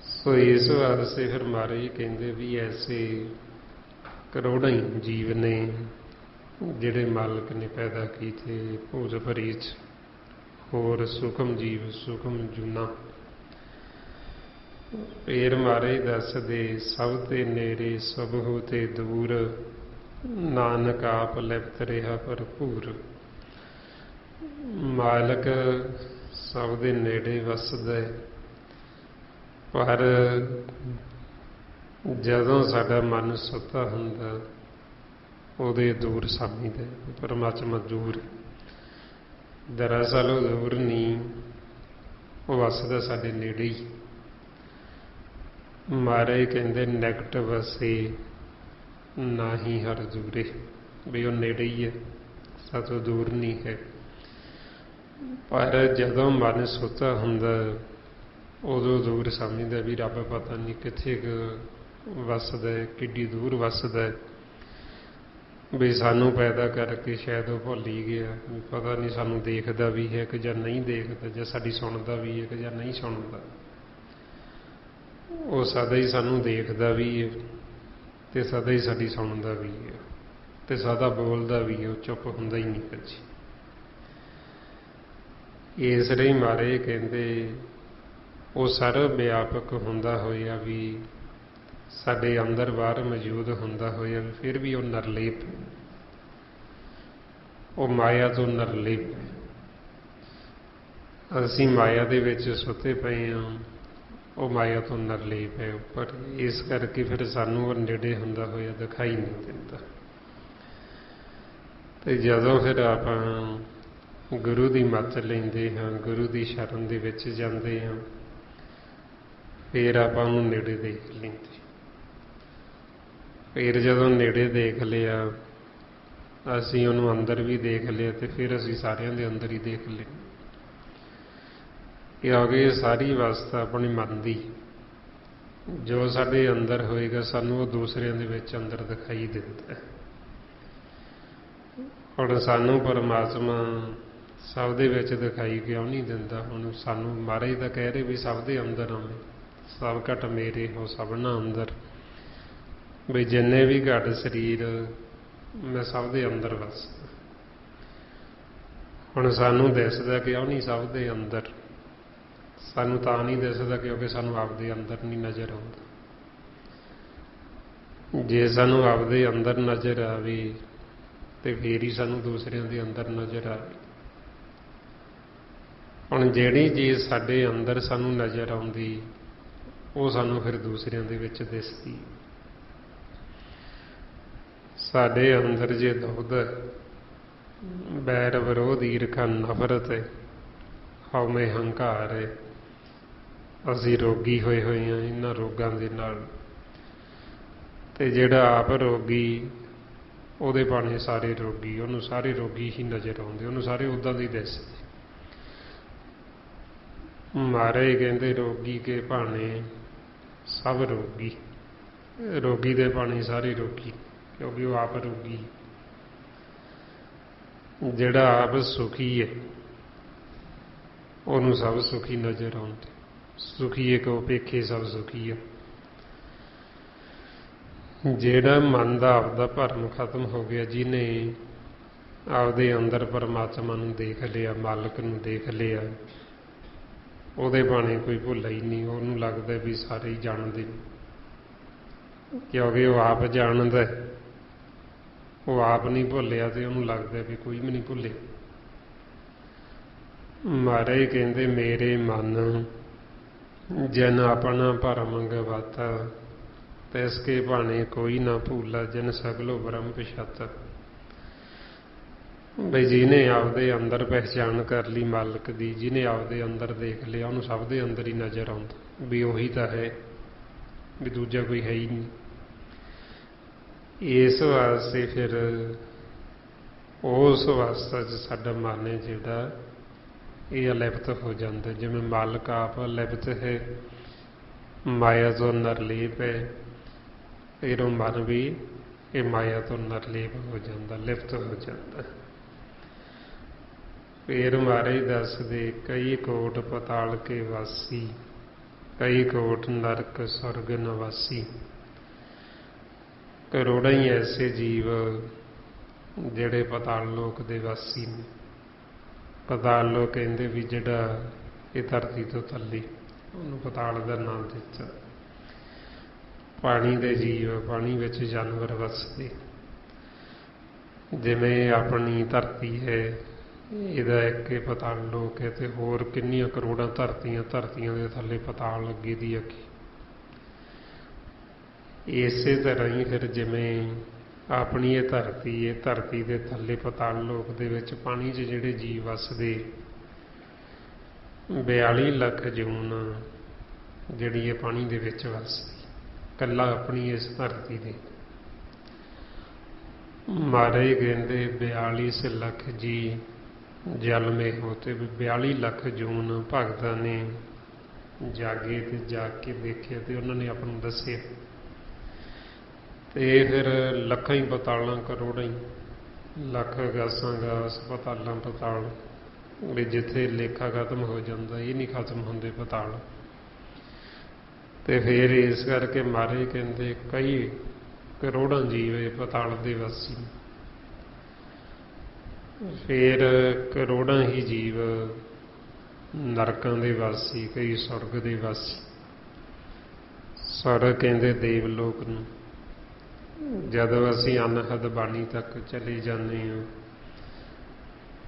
ਸੋ ਇਸ ਵਾਸਤੇ ਫਿਰ ਮਹਾਰਾਜ ਕਹਿੰਦੇ ਵੀ ਐਸੇ ਕਰੋੜਾਂ ਹੀ ਜੀਵ ਨੇ ਜਿਹੜੇ ਮਾਲਕ ਨੇ ਪੈਦਾ ਕੀਤੇ, ਭੂਤ ਭਰੀਚ ਹੋਰ ਸੂਖਮ ਜੀਵ, ਸੂਖਮ ਜੂਨਾ। ਫੇਰ ਮਹਾਰਾਜ ਦੱਸਦੇ ਸਭ ਤੇ ਨੇੜੇ ਸਭਹੁ ਤੇ ਦੂਰ, ਨਾਨਕ ਆਪ ਲਿਪਤ ਰਿਹਾ ਭਰਪੂਰ। ਮਾਲਕ ਸਭ ਦੇ ਨੇੜੇ ਵਸਦਾ, ਪਰ ਜਦੋਂ ਸਾਡਾ ਮਨ ਸੁੱਤਾ ਹੁੰਦਾ ਉਹਦੇ ਦੂਰ ਸਮਝਦਾ ਪਰਮਾਤਮਾ ਦੂਰ। ਦਰਅਸਲ ਉਹ ਦੂਰ ਨਹੀਂ, ਉਹ ਵਸਦਾ ਸਾਡੇ ਨੇੜੇ ਹੀ। ਮਹਾਰਾਜ ਕਹਿੰਦੇ ਨਿਕਟ ਵਸੇ ਨਾ ਹੀ ਹਰ ਦੂਰੇ, ਵੀ ਉਹ ਨੇੜੇ ਹੀ ਹੈ, ਸਾਤੋਂ ਦੂਰ ਨਹੀਂ ਹੈ। ਪਰ ਜਦੋਂ ਮਨ ਸੁੱਤਾ ਹੁੰਦਾ ਉਦੋਂ ਦੂਰ ਸਮਝਦਾ ਵੀ ਰੱਬ ਪਤਾ ਨਹੀਂ ਕਿੱਥੇ ਵਸਦਾ, ਕਿੱਡੀ ਦੂਰ ਵਸਦਾ, ਵੀ ਸਾਨੂੰ ਪੈਦਾ ਕਰਕੇ ਸ਼ਾਇਦ ਉਹ ਭੁੱਲ ਹੀ ਗਿਆ, ਵੀ ਪਤਾ ਨਹੀਂ ਸਾਨੂੰ ਦੇਖਦਾ ਵੀ ਹੈ ਕਿ ਜਾਂ ਨਹੀਂ ਦੇਖਦਾ, ਜਾਂ ਸਾਡੀ ਸੁਣਦਾ ਵੀ ਹੈ ਕਿ ਜਾਂ ਨਹੀਂ ਸੁਣਦਾ। ਉਹ ਸਦਾ ਹੀ ਸਾਨੂੰ ਦੇਖਦਾ ਵੀ ਹੈ ਤੇ ਸਦਾ ਹੀ ਸਾਡੀ ਸੁਣਦਾ ਵੀ ਹੈ ਤੇ ਸਦਾ ਬੋਲਦਾ ਵੀ ਹੈ, ਉਹ ਚੁੱਪ ਹੁੰਦਾ ਹੀ ਨਹੀਂ ਕਦੇ। ਇਸ ਲਈ ਮਹਾਰਾਜ ਕਹਿੰਦੇ ਉਹ ਸਰਵ ਵਿਆਪਕ ਹੁੰਦਾ ਹੋਇਆ ਵੀ ਸਾਡੇ ਅੰਦਰ ਬਾਹਰ ਮੌਜੂਦ ਹੁੰਦਾ ਹੋਇਆ ਵੀ ਫਿਰ ਵੀ ਉਹ ਨਿਰਲੇਪ, ਉਹ ਮਾਇਆ ਤੋਂ ਨਿਰਲੇਪ। ਅਸੀਂ ਮਾਇਆ ਦੇ ਵਿੱਚ ਸੁੱਤੇ ਪਏ ਹਾਂ, ਉਹ ਮਾਇਆ ਤੋਂ ਨਿਰਲੇਪ ਹੈ। ਪਰ ਇਸ ਕਰਕੇ ਫਿਰ ਸਾਨੂੰ ਉਹ ਨੇੜੇ ਹੁੰਦਾ ਹੋਇਆ ਦਿਖਾਈ ਨਹੀਂ ਦਿੰਦਾ। ਤੇ ਜਦੋਂ ਫਿਰ ਆਪਾਂ ਗੁਰੂ ਦੀ ਮੱਤ ਲੈਂਦੇ ਹਾਂ, ਗੁਰੂ ਦੀ ਸ਼ਰਨ ਦੇ ਵਿੱਚ ਜਾਂਦੇ ਹਾਂ, ਫਿਰ ਆਪਾਂ ਉਹਨੂੰ ਨੇੜੇ ਦੇਖ ਲੈਂਦੇ। ਫਿਰ ਜਦੋਂ ਨੇੜੇ ਦੇਖ ਲਿਆ, ਅਸੀਂ ਉਹਨੂੰ ਅੰਦਰ ਵੀ ਦੇਖ ਲਿਆ, ਤੇ ਫਿਰ ਅਸੀਂ ਸਾਰਿਆਂ ਦੇ ਅੰਦਰ ਹੀ ਦੇਖ ਲਿਆ। ਕਿਉਂਕਿ ਸਾਰੀ ਅਵਸਥਾ ਆਪਣੀ ਮਨ ਦੀ, ਜੋ ਸਾਡੇ ਅੰਦਰ ਹੋਏਗਾ ਸਾਨੂੰ ਉਹ ਦੂਸਰਿਆਂ ਦੇ ਵਿੱਚ ਅੰਦਰ ਦਿਖਾਈ ਦਿੰਦਾ। ਹੁਣ ਸਾਨੂੰ ਪਰਮਾਤਮਾ ਸਭ ਦੇ ਵਿੱਚ ਦਿਖਾਈ ਕਿਉਂ ਨਹੀਂ ਦਿੰਦਾ? ਹੁਣ ਸਾਨੂੰ ਮਹਾਰਾਜ ਤਾਂ ਕਹਿ ਰਹੇ ਵੀ ਸਭ ਦੇ ਅੰਦਰ ਆਵੇਂ, ਸਭ ਘਟ ਮੇਰੇ ਹੋ ਸਭਨਾ ਅੰਦਰ, ਵੀ ਜਿੰਨੇ ਵੀ ਘਟ ਸਰੀਰ ਮੈਂ ਸਭ ਦੇ ਅੰਦਰ ਵਸਦਾ। ਹੁਣ ਸਾਨੂੰ ਦਿਸਦਾ ਕਿਉਂ ਨਹੀਂ ਸਭ ਦੇ ਅੰਦਰ? ਸਾਨੂੰ ਤਾਂ ਨਹੀਂ ਦਿਸਦਾ ਕਿਉਂਕਿ ਸਾਨੂੰ ਆਪਦੇ ਅੰਦਰ ਨਹੀਂ ਨਜ਼ਰ ਆਉਂਦਾ। ਜੇ ਸਾਨੂੰ ਆਪਦੇ ਅੰਦਰ ਨਜ਼ਰ ਆਵੇ ਤੇ ਫੇਰ ਹੀ ਸਾਨੂੰ ਦੂਸਰਿਆਂ ਦੇ ਅੰਦਰ ਨਜ਼ਰ ਆਵੇ। ਹੁਣ ਜਿਹੜੀ ਚੀਜ਼ ਸਾਡੇ ਅੰਦਰ ਸਾਨੂੰ ਨਜ਼ਰ ਆਉਂਦੀ ਉਹ ਸਾਨੂੰ ਫਿਰ ਦੂਸਰਿਆਂ ਦੇ ਵਿੱਚ ਦਿਸਦੀ। ਸਾਡੇ ਅੰਦਰ ਜੇ ਦੁੱਧ, ਬੈਰ, ਵਿਰੋਧ, ਈਰਖਾ, ਨਫ਼ਰਤ ਹੈ, ਹਉਮੈ, ਹੰਕਾਰ ਹੈ, ਅਸੀਂ ਰੋਗੀ ਹੋਏ ਹਾਂ ਇਹਨਾਂ ਰੋਗਾਂ ਦੇ ਨਾਲ। ਤੇ ਜਿਹੜਾ ਆਪ ਰੋਗੀ, ਉਹਦੇ ਭਾਣੇ ਸਾਰੇ ਰੋਗੀ, ਉਹਨੂੰ ਸਾਰੇ ਰੋਗੀ ਹੀ ਨਜ਼ਰ ਆਉਂਦੇ, ਉਹਨੂੰ ਸਾਰੇ ਉੱਦਾਂ ਦੇ ਦਿਸਦੇ। ਮਹਾਰਾਜ ਕਹਿੰਦੇ ਰੋਗੀ ਕੇ ਭਾਣੇ ਸਭ ਰੋਗੀ, ਰੋਗੀ ਦੇ ਭਾਣੇ ਸਾਰੇ ਰੋਗੀ, ਕਿਉਂਕਿ ਉਹ ਆਪ ਰੋਗੀ। ਜਿਹੜਾ ਆਪ ਸੁਖੀ ਹੈ ਉਹਨੂੰ ਸਭ ਸੁਖੀ ਨਜ਼ਰ ਆਉਂਦੇ। ਸੁਖੀ ਇੱਕ ਉਪੇਖੇ ਸਭ ਸੁਖੀ ਹੈ। ਜਿਹੜਾ ਮਨ ਦਾ ਆਪਦਾ ਭਰਮ ਖਤਮ ਹੋ ਗਿਆ, ਜਿਹਨੇ ਆਪਦੇ ਅੰਦਰ ਪਰਮਾਤਮਾ ਨੂੰ ਦੇਖ ਲਿਆ, ਮਾਲਕ ਨੂੰ ਦੇਖ ਲਿਆ, ਉਹਦੇ ਬਾਣੇ ਕੋਈ ਭੁੱਲਾ ਹੀ ਨਹੀਂ। ਉਹਨੂੰ ਲੱਗਦਾ ਵੀ ਸਾਰੇ ਹੀ ਜਾਣਦੇ ਨੇ, ਕਿਉਂਕਿ ਉਹ ਆਪ ਜਾਣਦਾ, ਉਹ ਆਪ ਨਹੀਂ ਭੁੱਲਿਆ ਤੇ ਉਹਨੂੰ ਲੱਗਦਾ ਵੀ ਕੋਈ ਵੀ ਨਹੀਂ ਭੁੱਲਿਆ। ਮਹਾਰਾਜ ਕਹਿੰਦੇ ਮੇਰੇ ਮਨ ਜਨ ਆਪਣਾ ਭਰਮ ਗਵਾਤਾ, ਤਿਸ ਕੇ ਭਾਣੇ ਕੋਈ ਨਾ ਭੂਲਾ, ਜਨ ਸਗਲੋ ਬ੍ਰਹਮ ਪਛਾਤਾ। ਬਈ ਜਿਹਨੇ ਆਪਦੇ ਅੰਦਰ ਪਹਿਚਾਣ ਕਰ ਲਈ ਮਾਲਕ ਦੀ, ਜਿਹਨੇ ਆਪਦੇ ਅੰਦਰ ਦੇਖ ਲਿਆ, ਉਹਨੂੰ ਸਭ ਦੇ ਅੰਦਰ ਹੀ ਨਜ਼ਰ ਆਉਂਦਾ ਵੀ ਉਹੀ ਤਾਂ ਹੈ, ਵੀ ਦੂਜਾ ਕੋਈ ਹੈ ਹੀ ਨਹੀਂ। ਇਸ ਵਾਸਤੇ ਫਿਰ ਉਸ ਅਵਸਥਾ 'ਚ ਸਾਡਾ ਮਨ ਹੈ ਜਿਹੜਾ ਇਹ ਅਲਿਪਤ ਹੋ ਜਾਂਦਾ। ਜਿਵੇਂ ਮਾਲਕ ਆਪ ਅਲਿਪਤ ਹੈ, ਮਾਇਆ ਤੋਂ ਨਿਰਲੇਪ ਹੈ, ਫਿਰ ਉਹ ਮਨ ਵੀ ਇਹ ਮਾਇਆ ਤੋਂ ਨਿਰਲੇਪ ਹੋ ਜਾਂਦਾ, ਲਿਪਤ ਹੋ ਜਾਂਦਾ। ਫਿਰ ਮਹਾਰਾਜ ਦੱਸਦੇ ਕਈ ਕੋਟ ਪਤਾਲ ਕੇ ਵਾਸੀ, ਕਈ ਕੋਟ ਨਰਕ ਸਵਰਗ ਨਿਵਾਸੀ। ਕਰੋੜਾਂ ਹੀ ਐਸੇ ਜੀਵ ਜਿਹੜੇ ਪਤਾਲ ਲੋਕ ਦੇ ਵਾਸੀ ਨੇ। ਪਤਾਲ ਲੋਕ ਕਹਿੰਦੇ ਵੀ ਜਿਹੜਾ ਇਹ ਧਰਤੀ ਤੋਂ ਥੱਲੇ, ਉਹਨੂੰ ਪਤਾਲ ਦਾ ਨਾਮ ਦਿੱਤਾ। ਪਾਣੀ ਦੇ ਜੀਵ, ਪਾਣੀ ਵਿੱਚ ਜਾਨਵਰ ਵੱਸਦੇ। ਜਿਵੇਂ ਆਪਣੀ ਧਰਤੀ ਹੈ, ਇਹਦਾ ਇੱਕ ਹੀ ਪਤਾਲ ਲੋਕ ਹੈ, ਤੇ ਹੋਰ ਕਿੰਨੀਆਂ ਕਰੋੜਾਂ ਧਰਤੀਆਂ, ਧਰਤੀਆਂ ਦੇ ਥੱਲੇ ਪਤਾਲ ਲੱਗੀ ਦੀ ਅੱਗੇ। ਇਸੇ ਤਰ੍ਹਾਂ ਹੀ ਫਿਰ ਜਿਵੇਂ ਆਪਣੀ ਇਹ ਧਰਤੀ ਦੇ ਥੱਲੇ ਪਤਾਲ ਲੋਕ ਦੇ ਵਿੱਚ ਪਾਣੀ 'ਚ ਜਿਹੜੇ ਜੀਵ ਵੱਸਦੇ, 42 ਲੱਖ ਜੂਨ ਜਿਹੜੀ ਇਹ ਪਾਣੀ ਦੇ ਵਿੱਚ ਵੱਸਦੀ, ਇਕੱਲਾ ਆਪਣੀ ਇਸ ਧਰਤੀ ਦੇ। ਮਹਾਰਾਜ ਕਹਿੰਦੇ 42 ਲੱਖ ਜੀ ਜਲ ਮੇ ਹੋਤੇ, 42 ਲੱਖ ਜੂਨ ਭਗਤਾਂ ਨੇ ਜਾਗੇ ਤੇ ਜਾਗ ਕੇ ਦੇਖਿਆ ਤੇ ਉਹਨਾਂ ਨੇ ਆਪ ਨੂੰ ਦੱਸਿਆ। ਤੇ ਫਿਰ ਲੱਖਾਂ ਹੀ ਪਤਾਲਾਂ, ਕਰੋੜਾਂ ਹੀ, ਲੱਖ ਗਾਸਾਂ ਗਾਸ, ਪਤਾਲਾਂ ਪਤਾਲ, ਵੀ ਜਿੱਥੇ ਲੇਖਾ ਖਤਮ ਹੋ ਜਾਂਦਾ, ਇਹ ਨਹੀਂ ਖਤਮ ਹੁੰਦੇ ਪਤਾਲ। ਤੇ ਫਿਰ ਇਸ ਕਰਕੇ ਮਹਾਰਾਜ ਕਹਿੰਦੇ ਕਈ ਕਰੋੜਾਂ ਜੀਵ ਇਹ ਪਤਾਲ ਦੇ ਵਾਸੀ। ਫਿਰ ਕਰੋੜਾਂ ਹੀ ਜੀਵ ਨਰਕਾਂ ਦੇ ਵਾਸੀ, ਕਈ ਸਵਰਗ ਦੇ ਵਾਸੀ। ਸਵਰਗ ਕਹਿੰਦੇ ਦੇਵ ਲੋਕ ਨੂੰ। ਜਦੋਂ ਅਸੀਂ ਅਨਹਦ ਬਾਣੀ ਤੱਕ ਚਲੇ ਜਾਂਦੇ ਹਾਂ,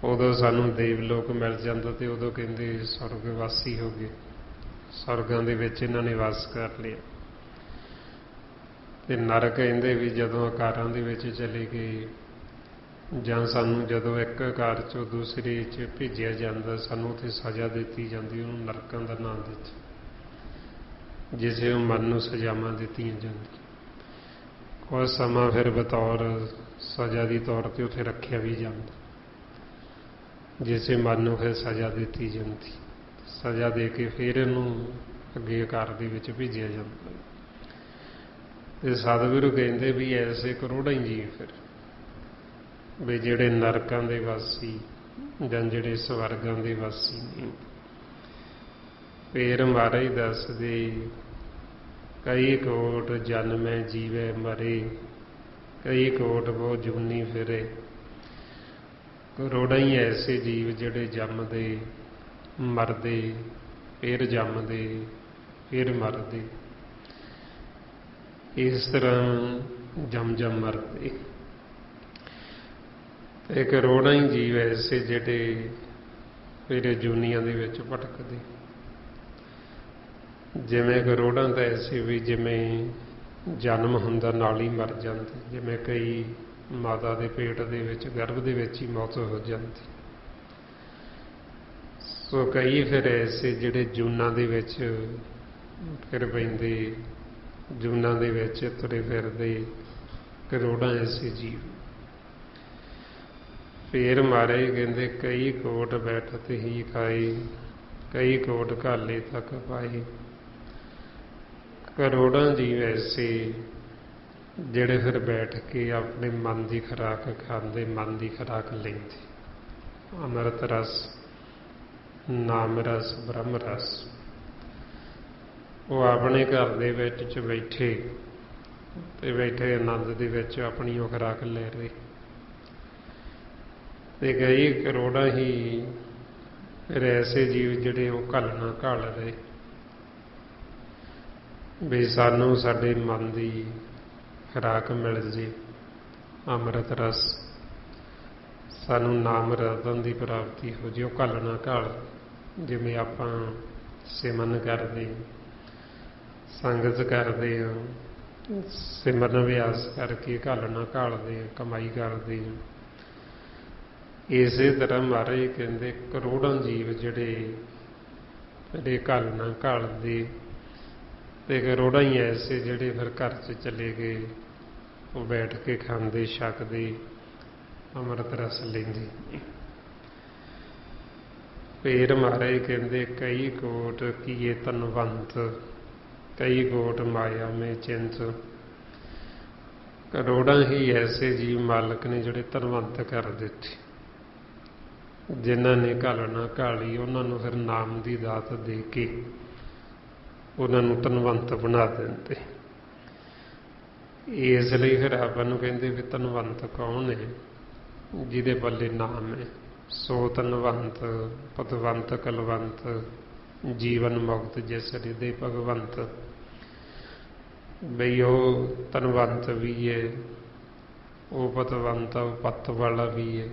ਉਦੋਂ ਸਾਨੂੰ ਦੇਵ ਲੋਕ ਮਿਲ ਜਾਂਦਾ, ਤੇ ਉਦੋਂ ਕਹਿੰਦੇ ਸਵਰਗ ਵਾਸੀ ਹੋ ਗਏ, ਸਵਰਗਾਂ ਦੇ ਵਿੱਚ ਇਹਨਾਂ ਨੇ ਵਾਸ ਕਰ ਲਿਆ। ਤੇ ਨਰਕ ਕਹਿੰਦੇ ਵੀ ਜਦੋਂ ਆਕਾਰਾਂ ਦੇ ਵਿੱਚ ਚਲੇ ਗਏ, ਜਾਂ ਸਾਨੂੰ ਜਦੋਂ ਇੱਕ ਆਕਾਰ 'ਚੋਂ ਦੂਸਰੇ 'ਚ ਭੇਜਿਆ ਜਾਂਦਾ, ਸਾਨੂੰ ਉੱਥੇ ਸਜ਼ਾ ਦਿੱਤੀ ਜਾਂਦੀ, ਉਹਨੂੰ ਨਰਕਾਂ ਦਾ ਨਾਮ ਦਿੱਤਾ, ਜਿਸੇ ਉਹ ਮਨ ਨੂੰ ਸਜ਼ਾਵਾਂ ਦਿੱਤੀਆਂ ਜਾਂਦੀਆਂ। ਕੁਝ ਸਮਾਂ ਫਿਰ ਬਤੌਰ ਸਜ਼ਾ ਦੀ ਤੌਰ 'ਤੇ ਉੱਥੇ ਰੱਖਿਆ ਵੀ ਜਾਂਦਾ, ਜਿਸੇ ਮਨ ਨੂੰ ਫਿਰ ਸਜ਼ਾ ਦਿੱਤੀ ਜਾਂਦੀ। ਸਜ਼ਾ ਦੇ ਕੇ ਫਿਰ ਇਹਨੂੰ ਅੱਗੇ ਆਕਾਰ ਦੇ ਵਿੱਚ ਭੇਜਿਆ ਜਾਂਦਾ। ਤੇ ਸਤਿਗੁਰੂ ਕਹਿੰਦੇ ਵੀ ਐਸੇ ਕਰੋੜਾਂ ਹੀ ਜੀਵ ਫਿਰ ਵੀ ਜਿਹੜੇ ਨਰਕਾਂ ਦੇ ਵਾਸੀ ਜਾਂ ਜਿਹੜੇ ਸਵਰਗਾਂ ਦੇ ਵਾਸੀ ਨੇ। ਫਿਰ ਮਹਾਰਾਜ ਦੱਸਦੇ ਕਈ ਕੋਟ ਜਨਮੈ ਜੀਵੈ ਮਰੇ, ਕਈ ਕੋਟ ਬਹੁ ਜੂਨੀ ਫਿਰੇ। ਕਰੋੜਾਂ ਹੀ ਐਸੇ ਜੀਵ ਜਿਹੜੇ ਜੰਮਦੇ, ਮਰਦੇ, ਫਿਰ ਜੰਮਦੇ, ਫਿਰ ਮਰਦੇ, ਇਸ ਤਰ੍ਹਾਂ ਜਮ ਮਰਦੇ। ਤੇ ਕਰੋੜਾਂ ਹੀ ਜੀਵ ਐਸੇ ਜਿਹੜੇ ਫਿਰ ਜੂਨੀਆਂ ਦੇ ਵਿੱਚ ਭਟਕਦੇ। ਜਿਵੇਂ ਕਰੋੜਾਂ ਤਾਂ ਐਸੇ ਵੀ ਜਿਵੇਂ ਜਨਮ ਹੁੰਦਾ ਨਾਲ ਹੀ ਮਰ ਜਾਂਦੇ, ਜਿਵੇਂ ਕਈ ਮਾਤਾ ਦੇ ਪੇਟ ਦੇ ਵਿੱਚ, ਗਰਭ ਦੇ ਵਿੱਚ ਹੀ ਮੌਤ ਹੋ ਜਾਂਦੀ। ਸੋ ਕਈ ਫਿਰ ਐਸੇ ਜਿਹੜੇ ਜੂਨਾਂ ਦੇ ਵਿੱਚ ਫਿਰ ਪੈਂਦੇ, ਜੂਨਾਂ ਦੇ ਵਿੱਚ ਤੁਰੇ ਫਿਰਦੇ, ਕਰੋੜਾਂ ਐਸੇ ਜੀਵ। ਫਿਰ ਮਹਾਰਾਜ ਕਹਿੰਦੇ ਕਈ ਕੋਟ ਬੈਠਤ ਹੀ ਖਾਏ, ਕਈ ਕੋਟ ਘਾਲੇ ਤੱਕ ਪਾਏ। ਕਰੋੜਾਂ ਜੀਵ ਐਸੇ ਜਿਹੜੇ ਫਿਰ ਬੈਠ ਕੇ ਆਪਣੇ ਮਨ ਦੀ ਖੁਰਾਕ ਖਾਂਦੇ, ਮਨ ਦੀ ਖੁਰਾਕ ਲੈਂਦੇ। ਅੰਮ੍ਰਿਤ ਰਸ, ਨਾਮ ਰਸ, ਬ੍ਰਹਮ ਰਸ। ਉਹ ਆਪਣੇ ਘਰ ਦੇ ਵਿੱਚ ਬੈਠੇ ਤੇ ਬੈਠੇ ਆਨੰਦ ਦੇ ਵਿੱਚ ਆਪਣੀ ਉਹ ਖੁਰਾਕ ਲੈ ਰਹੇ। ਤੇ ਕਈ ਕਰੋੜਾਂ ਹੀ फिर ऐसे जीव ਜਿਹੜੇ ਉਹ ਘਾਲਣਾ ਘਾਲ ਰਹੇ ਵੀ ਸਾਨੂੰ ਸਾਡੇ ਮਨ ਦੀ ਖੁਰਾਕ ਮਿਲ ਜੇ ਅੰਮ੍ਰਿਤ ਰਸ ਸਾਨੂੰ ਨਾਮ ਰਤਨ ਦੀ ਪ੍ਰਾਪਤੀ ਹੋ ਜੇ। ਉਹ ਘਾਲਣਾ ਘਾਲ ਜਿਵੇਂ ਆਪਾਂ ਸਿਮਰਨ ਕਰਦੇ ਸੰਗਤ ਕਰਦੇ ਹਾਂ ਸਿਮਰਨ ਅਭਿਆਸ ਕਰਕੇ ਘਾਲਣਾ ਘਾਲਦੇ ਹਾਂ ਕਮਾਈ ਕਰਦੇ ਹਾਂ। ਇਸੇ ਤਰ੍ਹਾਂ ਮਹਾਰਾਜ ਕਹਿੰਦੇ ਕਰੋੜਾਂ ਜੀਵ ਜਿਹੜੇ ਘਾਲਣਾ ਘਾਲਦੇ ਤੇ ਕਰੋੜਾਂ ਹੀ ਐਸੇ ਜਿਹੜੇ ਫਿਰ ਘਰ 'ਚ ਚਲੇ ਗਏ ਉਹ ਬੈਠ ਕੇ ਖਾਂਦੇ ਛਕਦੇ ਅੰਮ੍ਰਿਤ ਰਸ ਲੈਂਦੇ। ਫਿਰ ਮਹਾਰਾਜ ਕਹਿੰਦੇ ਕਈ ਕੋਟ ਕੀਏ ਧਨਵੰਤ ਕਈ ਕੋਟ ਮਾਇਆ ਮੇ ਚਿੰਤ। ਕਰੋੜਾਂ ਹੀ ਐਸੇ ਜੀਵ ਮਾਲਕ ਨੇ ਜਿਹੜੇ ਧਨਵੰਤ ਕਰ ਦਿੱਤੇ ਜਿਨ੍ਹਾਂ ਨੇ ਘਾਲਣਾ ਘਾਲੀ ਉਹਨਾਂ ਨੂੰ ਫਿਰ ਨਾਮ ਦੀ ਦਾਤ ਦੇ ਕੇ ਉਹਨਾਂ ਨੂੰ ਧਨਵੰਤ ਬਣਾ ਦਿੰਦੇ। ਇਸ ਲਈ ਫਿਰ ਆਪਾਂ ਨੂੰ ਕਹਿੰਦੇ ਵੀ ਧਨਵੰਤ ਕੌਣ ਹੈ? ਜਿਹਦੇ ਪੱਲੇ ਨਾਮ ਹੈ ਸੋ ਧਨਵੰਤ ਪਤਵੰਤ ਕਲਵੰਤ ਜੀਵਨ ਮੁਕਤ ਜਿਸ ਹਿਰਦੇ ਭਗਵੰਤ। ਬਈ ਉਹ ਧਨਵੰਤ ਵੀ ਹੈ ਉਹ ਪਤਵੰਤ ਉਹ ਪੱਤ ਵਾਲਾ ਵੀ ਹੈ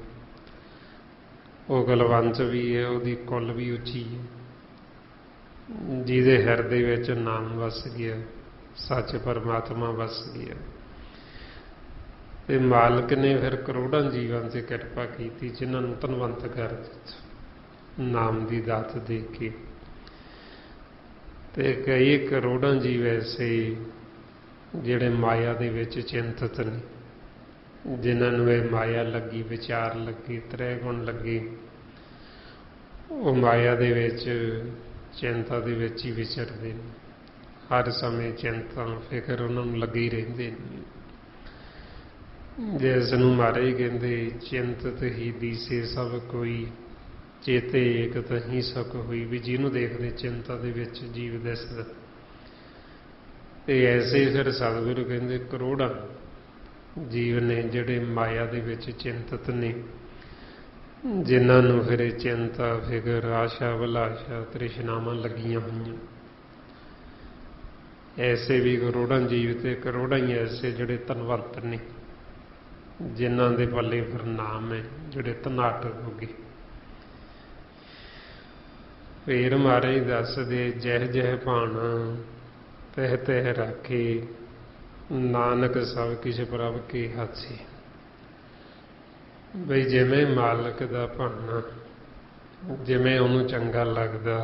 ਉਹ ਕਲਵੰਤ ਵੀ ਹੈ ਉਹਦੀ ਕੁੱਲ ਵੀ ਉੱਚੀ ਹੈ ਜਿਹਦੇ ਹਿਰਦੇ ਵਿੱਚ ਨਾਮ ਵਸ ਗਿਆ ਸੱਚ ਪਰਮਾਤਮਾ ਵਸ ਗਿਆ। ਤੇ ਮਾਲਕ ਨੇ ਫਿਰ ਕਰੋੜਾਂ ਜੀਵਾਂ 'ਤੇ ਕਿਰਪਾ ਕੀਤੀ ਜਿਨ੍ਹਾਂ ਨੂੰ ਧਨਵੰਤ ਕਰ ਦਿੱਤਾ ਨਾਮ ਦੀ ਦਾਤ ਦੇ ਕੇ। ਤੇ ਕਈ ਕਰੋੜਾਂ ਜੀਵ ਐਸੇ ਜਿਹੜੇ ਮਾਇਆ ਦੇ ਵਿੱਚ ਚਿੰਤਤ ਨੇ ਜਿਨ੍ਹਾਂ ਨੂੰ ਇਹ ਮਾਇਆ ਲੱਗੀ ਵਿਚਾਰ ਲੱਗੀ ਤ੍ਰੈ ਗੁਣ ਲੱਗੇ ਉਹ ਮਾਇਆ ਦੇ ਵਿੱਚ ਚਿੰਤਾ ਦੇ ਵਿੱਚ ਹੀ ਵਿਚਰਦੇ ਨੇ। ਹਰ ਸਮੇਂ ਚਿੰਤਾ ਫਿਕਰ ਉਹਨਾਂ ਨੂੰ ਲੱਗੇ ਹੀ ਰਹਿੰਦੇ ਨੇ। ਜਿਸ ਨੂੰ ਮਹਾਰਾਜ ਕਹਿੰਦੇ ਚਿੰਤਤ ਹੀ ਦੀਸੇ ਸਭ ਕੋਈ ਚੇਤੇ ਏਕ ਤਹੀਂ ਸਕ ਹੋਈ। ਵੀ ਜਿਹਨੂੰ ਦੇਖਦੇ ਚਿੰਤਾ ਦੇ ਵਿੱਚ ਜੀਵ ਦਿਸਦਾ। ਤੇ ਐਸੇ ਫਿਰ ਸਤਿਗੁਰੂ ਕਹਿੰਦੇ ਕਰੋੜਾਂ ਜੀਵ ਨੇ ਜਿਹੜੇ ਮਾਇਆ ਦੇ ਵਿੱਚ ਚਿੰਤਤ ਨੇ ਜਿਨ੍ਹਾਂ ਨੂੰ ਫਿਰ ਚਿੰਤਾ ਫਿਕਰ ਆਸ਼ਾ ਅਭਿਲਾਸ਼ਾ ਤ੍ਰਿਸ਼ਨਾਵਾਂ ਲੱਗੀਆਂ ਹੋਈਆਂ। ਐਸੇ ਵੀ ਕਰੋੜਾਂ ਜੀਵ ਤੇ ਕਰੋੜਾਂ ਹੀ ਐਸੇ ਜਿਹੜੇ ਧਨਵੰਤ ਨੇ ਜਿਨ੍ਹਾਂ ਦੇ ਪੱਲੇ ਫਿਰ ਨਾਮ ਹੈ ਜਿਹੜੇ ਧਨਾਟਕ ਹੋ ਗਏ। ਫਿਰ ਮਹਾਰਾਜ ਦੱਸਦੇ ਜਹ ਜਹ ਭਾਣਾ ਤਹਿ ਤਹਿ ਰਾਖੇ ਨਾਨਕ ਸਭ ਕਿਛ ਪ੍ਰਭ ਕੇ ਹਾਥੀ। ਬਈ ਜਿਵੇਂ ਮਾਲਕ ਦਾ ਭਾਣਾ ਜਿਵੇਂ ਉਹਨੂੰ ਚੰਗਾ ਲੱਗਦਾ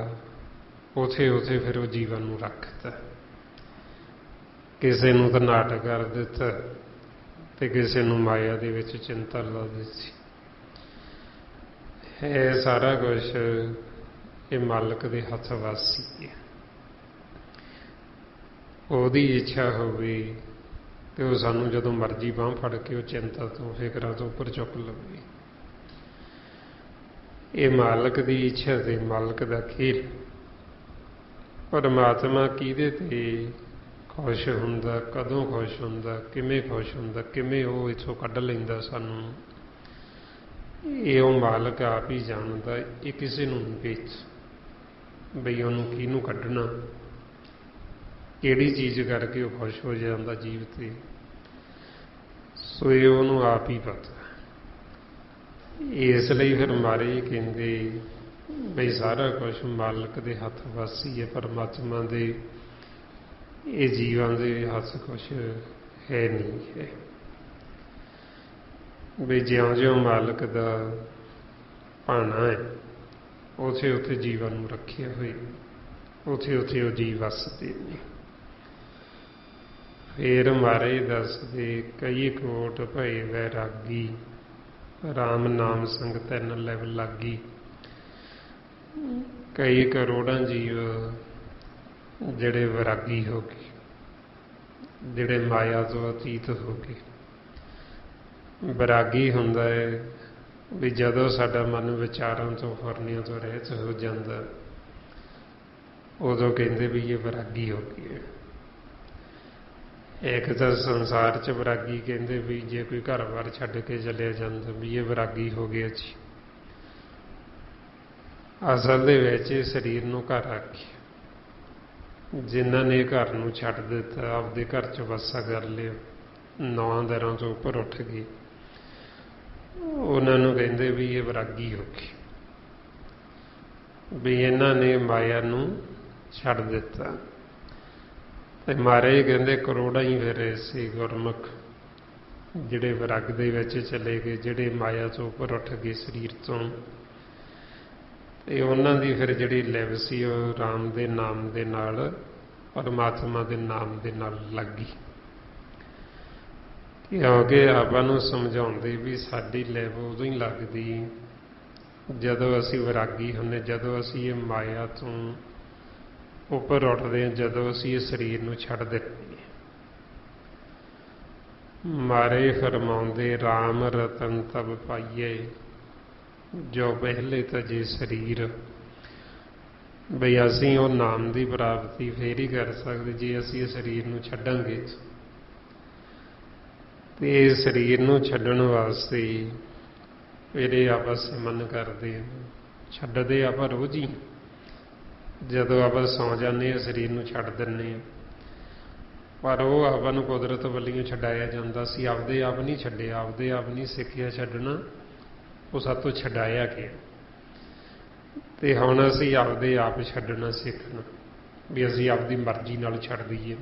ਉਥੇ ਉਥੇ ਫਿਰ ਉਹ ਜੀਵਨ ਨੂੰ ਰੱਖਦਾ। ਕਿਸੇ ਨੂੰ ਤਾਂ ਨਾਟਕ ਕਰ ਦਿੱਤਾ ਤੇ ਕਿਸੇ ਨੂੰ ਮਾਇਆ ਦੇ ਵਿੱਚ ਚਿੰਤਾ ਲਾ ਦਿੱਤੀ। ਇਹ ਸਾਰਾ ਕੁਝ ਇਹ ਮਾਲਕ ਦੇ ਹੱਥ ਵਾਸੀ ਹੈ। ਉਹਦੀ ਇੱਛਾ ਹੋਵੇ ਤੇ ਉਹ ਸਾਨੂੰ ਜਦੋਂ ਮਰਜ਼ੀ ਬਾਂਹ ਫੜ ਕੇ ਉਹ ਚਿੰਤਾ ਤੋਂ ਫਿਕਰਾਂ ਤੋਂ ਉੱਪਰ ਚੁੱਕ ਲਵੇ। ਇਹ ਮਾਲਕ ਦੀ ਇੱਛਾ ਤੇ ਮਾਲਕ ਦਾ ਖੇਲ। ਪਰਮਾਤਮਾ ਕਿਹਦੇ ਤੇ ਖੁਸ਼ ਹੁੰਦਾ ਕਦੋਂ ਖੁਸ਼ ਹੁੰਦਾ ਕਿਵੇਂ ਖੁਸ਼ ਹੁੰਦਾ ਕਿਵੇਂ ਉਹ ਇੱਥੋਂ ਕੱਢ ਲੈਂਦਾ ਸਾਨੂੰ ਇਹ ਉਹ ਮਾਲਕ ਆਪ ਹੀ ਜਾਣਦਾ। ਇਹ ਕਿਸੇ ਨੂੰ ਨਹੀਂ ਵੇਚ ਬਈ ਉਹਨੂੰ ਕਿਹਨੂੰ ਕੱਢਣਾ ਕਿਹੜੀ ਚੀਜ਼ ਕਰਕੇ ਉਹ ਖੁਸ਼ ਹੋ ਜਾਂਦਾ ਜੀਵ ਤੇ। ਸੋ ਇਹ ਉਹਨੂੰ ਆਪ ਹੀ ਪਤਾ। ਇਸ ਲਈ ਫਿਰ ਮਹਾਰਾਜ ਕਹਿੰਦੇ ਬਈ ਸਾਰਾ ਕੁਝ ਮਾਲਕ ਦੇ ਹੱਥ ਵਾਸੀ ਹੈ ਪਰਮਾਤਮਾ ਦੇ। ਇਹ ਜੀਵਾਂ ਦੇ ਹੱਥ ਕੁਛ ਹੈ ਨਹੀਂ ਹੈ। ਬਈ ਜਿਉਂ ਜਿਉਂ ਮਾਲਕ ਦਾ ਭਾਣਾ ਹੈ ਉਥੇ ਉਥੇ ਜੀਵਾਂ ਨੂੰ ਰੱਖਿਆ ਹੋਇਆ ਉਥੇ ਉਥੇ ਉਹ ਜੀਵ ਵਸਦੇ ਨੇ। ਫਿਰ ਮਹਾਰਾਜ ਦੱਸਦੇ ਕਈ ਕੋਟ ਭਏ ਵੈਰਾਗੀ ਰਾਮ ਨਾਮ ਸੰਗ ਤੈਨ ਲੈਵ ਲਾਗੀ। ਕਈ ਕਰੋੜਾਂ ਜੀਵ ਜਿਹੜੇ ਵੈਰਾਗੀ ਹੋ ਗਏ ਜਿਹੜੇ ਮਾਇਆ ਤੋਂ ਅਤੀਤ ਹੋ ਗਏ। ਵੈਰਾਗੀ ਹੁੰਦਾ ਹੈ ਵੀ ਜਦੋਂ ਸਾਡਾ ਮਨ ਵਿਚਾਰਾਂ ਤੋਂ ਫੁਰਨਿਆਂ ਤੋਂ ਰਹਿਤ ਹੋ ਜਾਂਦਾ ਉਦੋਂ ਕਹਿੰਦੇ ਵੀ ਇਹ ਵੈਰਾਗੀ ਹੋ ਗਈ ਹੈ। ਇੱਕ ਤਾਂ ਸੰਸਾਰ 'ਚ ਵੈਰਾਗੀ ਕਹਿੰਦੇ ਵੀ ਜੇ ਕੋਈ ਘਰ-ਬਾਰ ਛੱਡ ਕੇ ਚਲਿਆ ਜਾਂਦਾ ਵੀ ਇਹ ਵੈਰਾਗੀ ਹੋ ਗਿਆ ਜੀ। ਅਸਲ ਦੇ ਵਿੱਚ ਸਰੀਰ ਨੂੰ ਘਰ ਆਖਿਆ। ਜਿਨ੍ਹਾਂ ਨੇ ਘਰ ਨੂੰ ਛੱਡ ਦਿੱਤਾ, ਆਪਦੇ ਘਰ 'ਚ ਵਸਾ ਕਰ ਲਿਆ, 9 ਦਰਾਂ ਤੋਂ ਉੱਪਰ ਉੱਠ ਗਏ, ਉਹਨਾਂ ਨੂੰ ਕਹਿੰਦੇ ਵੀ ਇਹ ਵਿਰਾਗੀ ਹੋ ਗਏ, ਵੀ ਇਹਨਾਂ ਨੇ ਮਾਇਆ ਨੂੰ ਛੱਡ ਦਿੱਤਾ। ਤੇ ਮਹਾਰਾਜ ਕਹਿੰਦੇ ਕਰੋੜਾਂ ਹੀ ਫਿਰ ਐਸੇ ਗੁਰਮੁਖ ਜਿਹੜੇ ਵਿਰਗ ਦੇ ਵਿੱਚ ਚਲੇ ਗਏ, ਜਿਹੜੇ ਮਾਇਆ ਤੋਂ ਉੱਪਰ ਉੱਠ ਗਏ ਸਰੀਰ ਤੋਂ। ਤੇ ਉਹਨਾਂ ਦੀ ਫਿਰ ਜਿਹੜੀ ਲਿਵ ਸੀ ਉਹ ਰਾਮ ਦੇ ਨਾਮ ਦੇ ਨਾਲ, ਪਰਮਾਤਮਾ ਦੇ ਨਾਮ ਦੇ ਨਾਲ ਲੱਗ ਗਈ। ਕਿਉਂਕਿ ਆਪਾਂ ਨੂੰ ਸਮਝਾਉਂਦੇ ਵੀ ਸਾਡੀ ਲਿਵ ਉਦੋਂ ਹੀ ਲੱਗਦੀ ਜਦੋਂ ਅਸੀਂ ਵਿਰਾਗੀ ਹੁੰਦੇ, ਜਦੋਂ ਅਸੀਂ ਇਹ ਮਾਇਆ ਤੋਂ ਉੱਪਰ ਉੱਠਦੇ ਹਾਂ, ਜਦੋਂ ਅਸੀਂ ਇਹ ਸਰੀਰ ਨੂੰ ਛੱਡ ਦਿੰਦੇ। ਮਾਰੇ ਫਰਮਾਉਂਦੇ ਰਾਮ ਰਤਨ ਤਬ ਪਾਈਏ, ਜੋ ਪਹਿਲੇ ਤਜੇ ਸਰੀਰ। ਬਈ ਅਸੀਂ ਉਹ ਨਾਮ ਦੀ ਪ੍ਰਾਪਤੀ ਫੇਰ ਹੀ ਕਰ ਸਕਦੇ ਜੇ ਅਸੀਂ ਇਹ ਸਰੀਰ ਨੂੰ ਛੱਡਾਂਗੇ। ਤੇ ਇਹ ਸਰੀਰ ਨੂੰ ਛੱਡਣ ਵਾਸਤੇ ਇਹਦੇ ਆਪਾਂ ਸਿਮਰਨ ਕਰਦੇ ਹਾਂ, ਛੱਡਦੇ ਆਪਾਂ ਰੋਜ਼ ਹੀ। ਜਦੋਂ ਆਪਾਂ ਸੌਂ ਜਾਂਦੇ ਹਾਂ ਸਰੀਰ ਨੂੰ ਛੱਡ ਦਿੰਦੇ ਹਾਂ, ਪਰ ਉਹ ਆਪਾਂ ਨੂੰ ਕੁਦਰਤ ਵੱਲੋਂ ਛਡਾਇਆ ਜਾਂਦਾ ਸੀ, ਆਪਦੇ ਆਪ ਨਹੀਂ ਛੱਡਿਆ, ਆਪਦੇ ਆਪ ਨਹੀਂ ਸਿੱਖਿਆ ਛੱਡਣਾ, ਉਹ ਸਾਤੋਂ ਛਡਾਇਆ ਗਿਆ। ਤੇ ਹੁਣ ਅਸੀਂ ਆਪਦੇ ਆਪ ਛੱਡਣਾ ਸਿੱਖਣਾ, ਵੀ ਅਸੀਂ ਆਪਦੀ ਮਰਜ਼ੀ ਨਾਲ ਛੱਡ ਦਈਏ।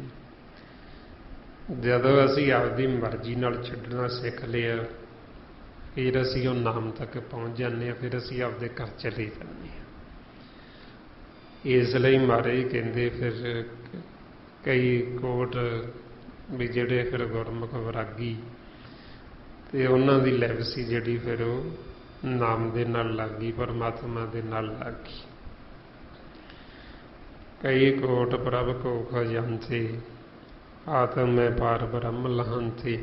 ਜਦੋਂ ਅਸੀਂ ਆਪਦੀ ਮਰਜ਼ੀ ਨਾਲ ਛੱਡਣਾ ਸਿੱਖ ਲਿਆ, ਫਿਰ ਅਸੀਂ ਉਹ ਨਾਮ ਤੱਕ ਪਹੁੰਚ ਜਾਂਦੇ ਹਾਂ, ਫਿਰ ਅਸੀਂ ਆਪਦੇ ਘਰ ਚਲੇ ਜਾਂਦੇ ਹਾਂ। ਇਸ ਲਈ ਮਹਾਰਾਜ ਕਹਿੰਦੇ ਫਿਰ ਕਈ ਕੋਟ ਵੀ ਜਿਹੜੇ ਫਿਰ ਗੁਰਮੁਖ ਵਿਰਾਗੀ, ਤੇ ਉਹਨਾਂ ਦੀ ਲਿਵ ਸੀ ਜਿਹੜੀ ਫਿਰ ਉਹ ਨਾਮ ਦੇ ਨਾਲ ਲੱਗ ਗਈ, ਪਰਮਾਤਮਾ ਦੇ ਨਾਲ ਲੱਗ ਗਈ। ਕਈ ਕੋਟ ਪ੍ਰਭ ਕੋ ਖਜ਼ਾਨਤੇ, ਆਤਮ ਮੈਂ ਪਾਰ ਬ੍ਰਹਮ ਲਹੰਤੇ।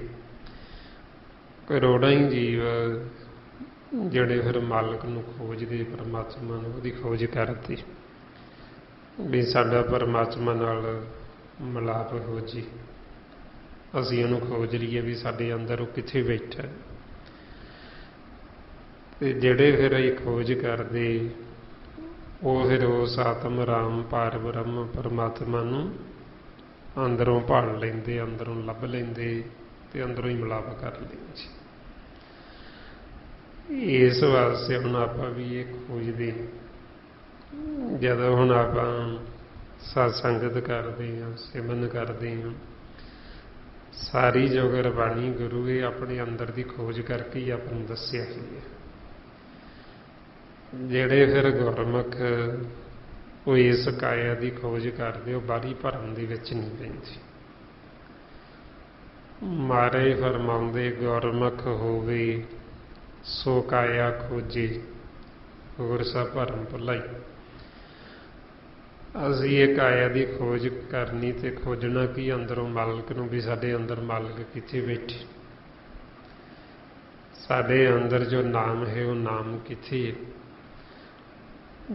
ਕਰੋੜਾਂ ਹੀ ਜੀਵ ਜਿਹੜੇ ਫਿਰ ਮਾਲਕ ਨੂੰ ਖੋਜਦੇ, ਪਰਮਾਤਮਾ ਨੂੰ, ਉਹਦੀ ਖੋਜ ਕਰਦੇ ਵੀ ਸਾਡਾ ਪਰਮਾਤਮਾ ਨਾਲ ਮਿਲਾਪ ਹੋ ਜੀ, ਅਸੀਂ ਉਹਨੂੰ ਖੋਜ ਲਈਏ ਵੀ ਸਾਡੇ ਅੰਦਰ ਉਹ ਕਿੱਥੇ ਬੈਠਾ। ਤੇ ਜਿਹੜੇ ਫਿਰ ਇਹ ਖੋਜ ਕਰਦੇ, ਉਹ ਫਿਰ ਉਸ ਆਤਮ ਰਾਮ ਪਾਰ ਬ੍ਰਹਮ ਪਰਮਾਤਮਾ ਨੂੰ ਅੰਦਰੋਂ ਭਾਲ ਲੈਂਦੇ, ਅੰਦਰੋਂ ਲੱਭ ਲੈਂਦੇ, ਤੇ ਅੰਦਰੋਂ ਹੀ ਮਿਲਾਪ ਕਰ ਲੈਂਦੇ। ਇਸ ਵਾਸਤੇ ਹੁਣ ਆਪਾਂ ਵੀ ਇਹ ਖੋਜਦੇ, ਜਦੋਂ ਹੁਣ ਆਪਾਂ ਸਤ ਸੰਗਤ ਕਰਦੇ ਹਾਂ, ਸਿਮਰਨ ਕਰਦੇ ਹਾਂ, ਸਾਰੀ ਜੋ ਗੁਰਬਾਣੀ ਗੁਰੂ ਇਹ ਆਪਣੇ ਅੰਦਰ ਦੀ ਖੋਜ ਕਰਕੇ ਹੀ ਆਪਾਂ ਨੂੰ ਦੱਸਿਆ ਹੋਈ ਹੈ। ਜਿਹੜੇ ਫਿਰ ਗੁਰਮੁਖ ਉਹ ਇਸ ਕਾਇਆ ਦੀ ਖੋਜ ਕਰਦੇ, ਉਹ ਬਾਹਰੀ ਭਰਮ ਦੇ ਵਿੱਚ ਨਹੀਂ ਪੈਂਦੇ। ਮਹਾਰਾਜ ਫਰਮਾਉਂਦੇ ਗੁਰਮੁਖ ਹੋਵੇ ਸੋ ਕਾਇਆ ਖੋਜੇ, ਹੋਰ ਸਭ ਭਰਮ ਭੁਲਾਈ। ਅਸੀਂ ਇਹ ਕਾਇਆ ਦੀ ਖੋਜ ਕਰਨੀ ਤੇ ਖੋਜਣਾ ਕੀ, ਅੰਦਰੋਂ ਮਾਲਕ ਨੂੰ, ਵੀ ਸਾਡੇ ਅੰਦਰ ਮਾਲਕ ਕਿੱਥੇ ਬੈਠੇ, ਸਾਡੇ ਅੰਦਰ ਜੋ ਨਾਮ ਹੈ ਉਹ ਨਾਮ ਕਿੱਥੇ ਹੈ,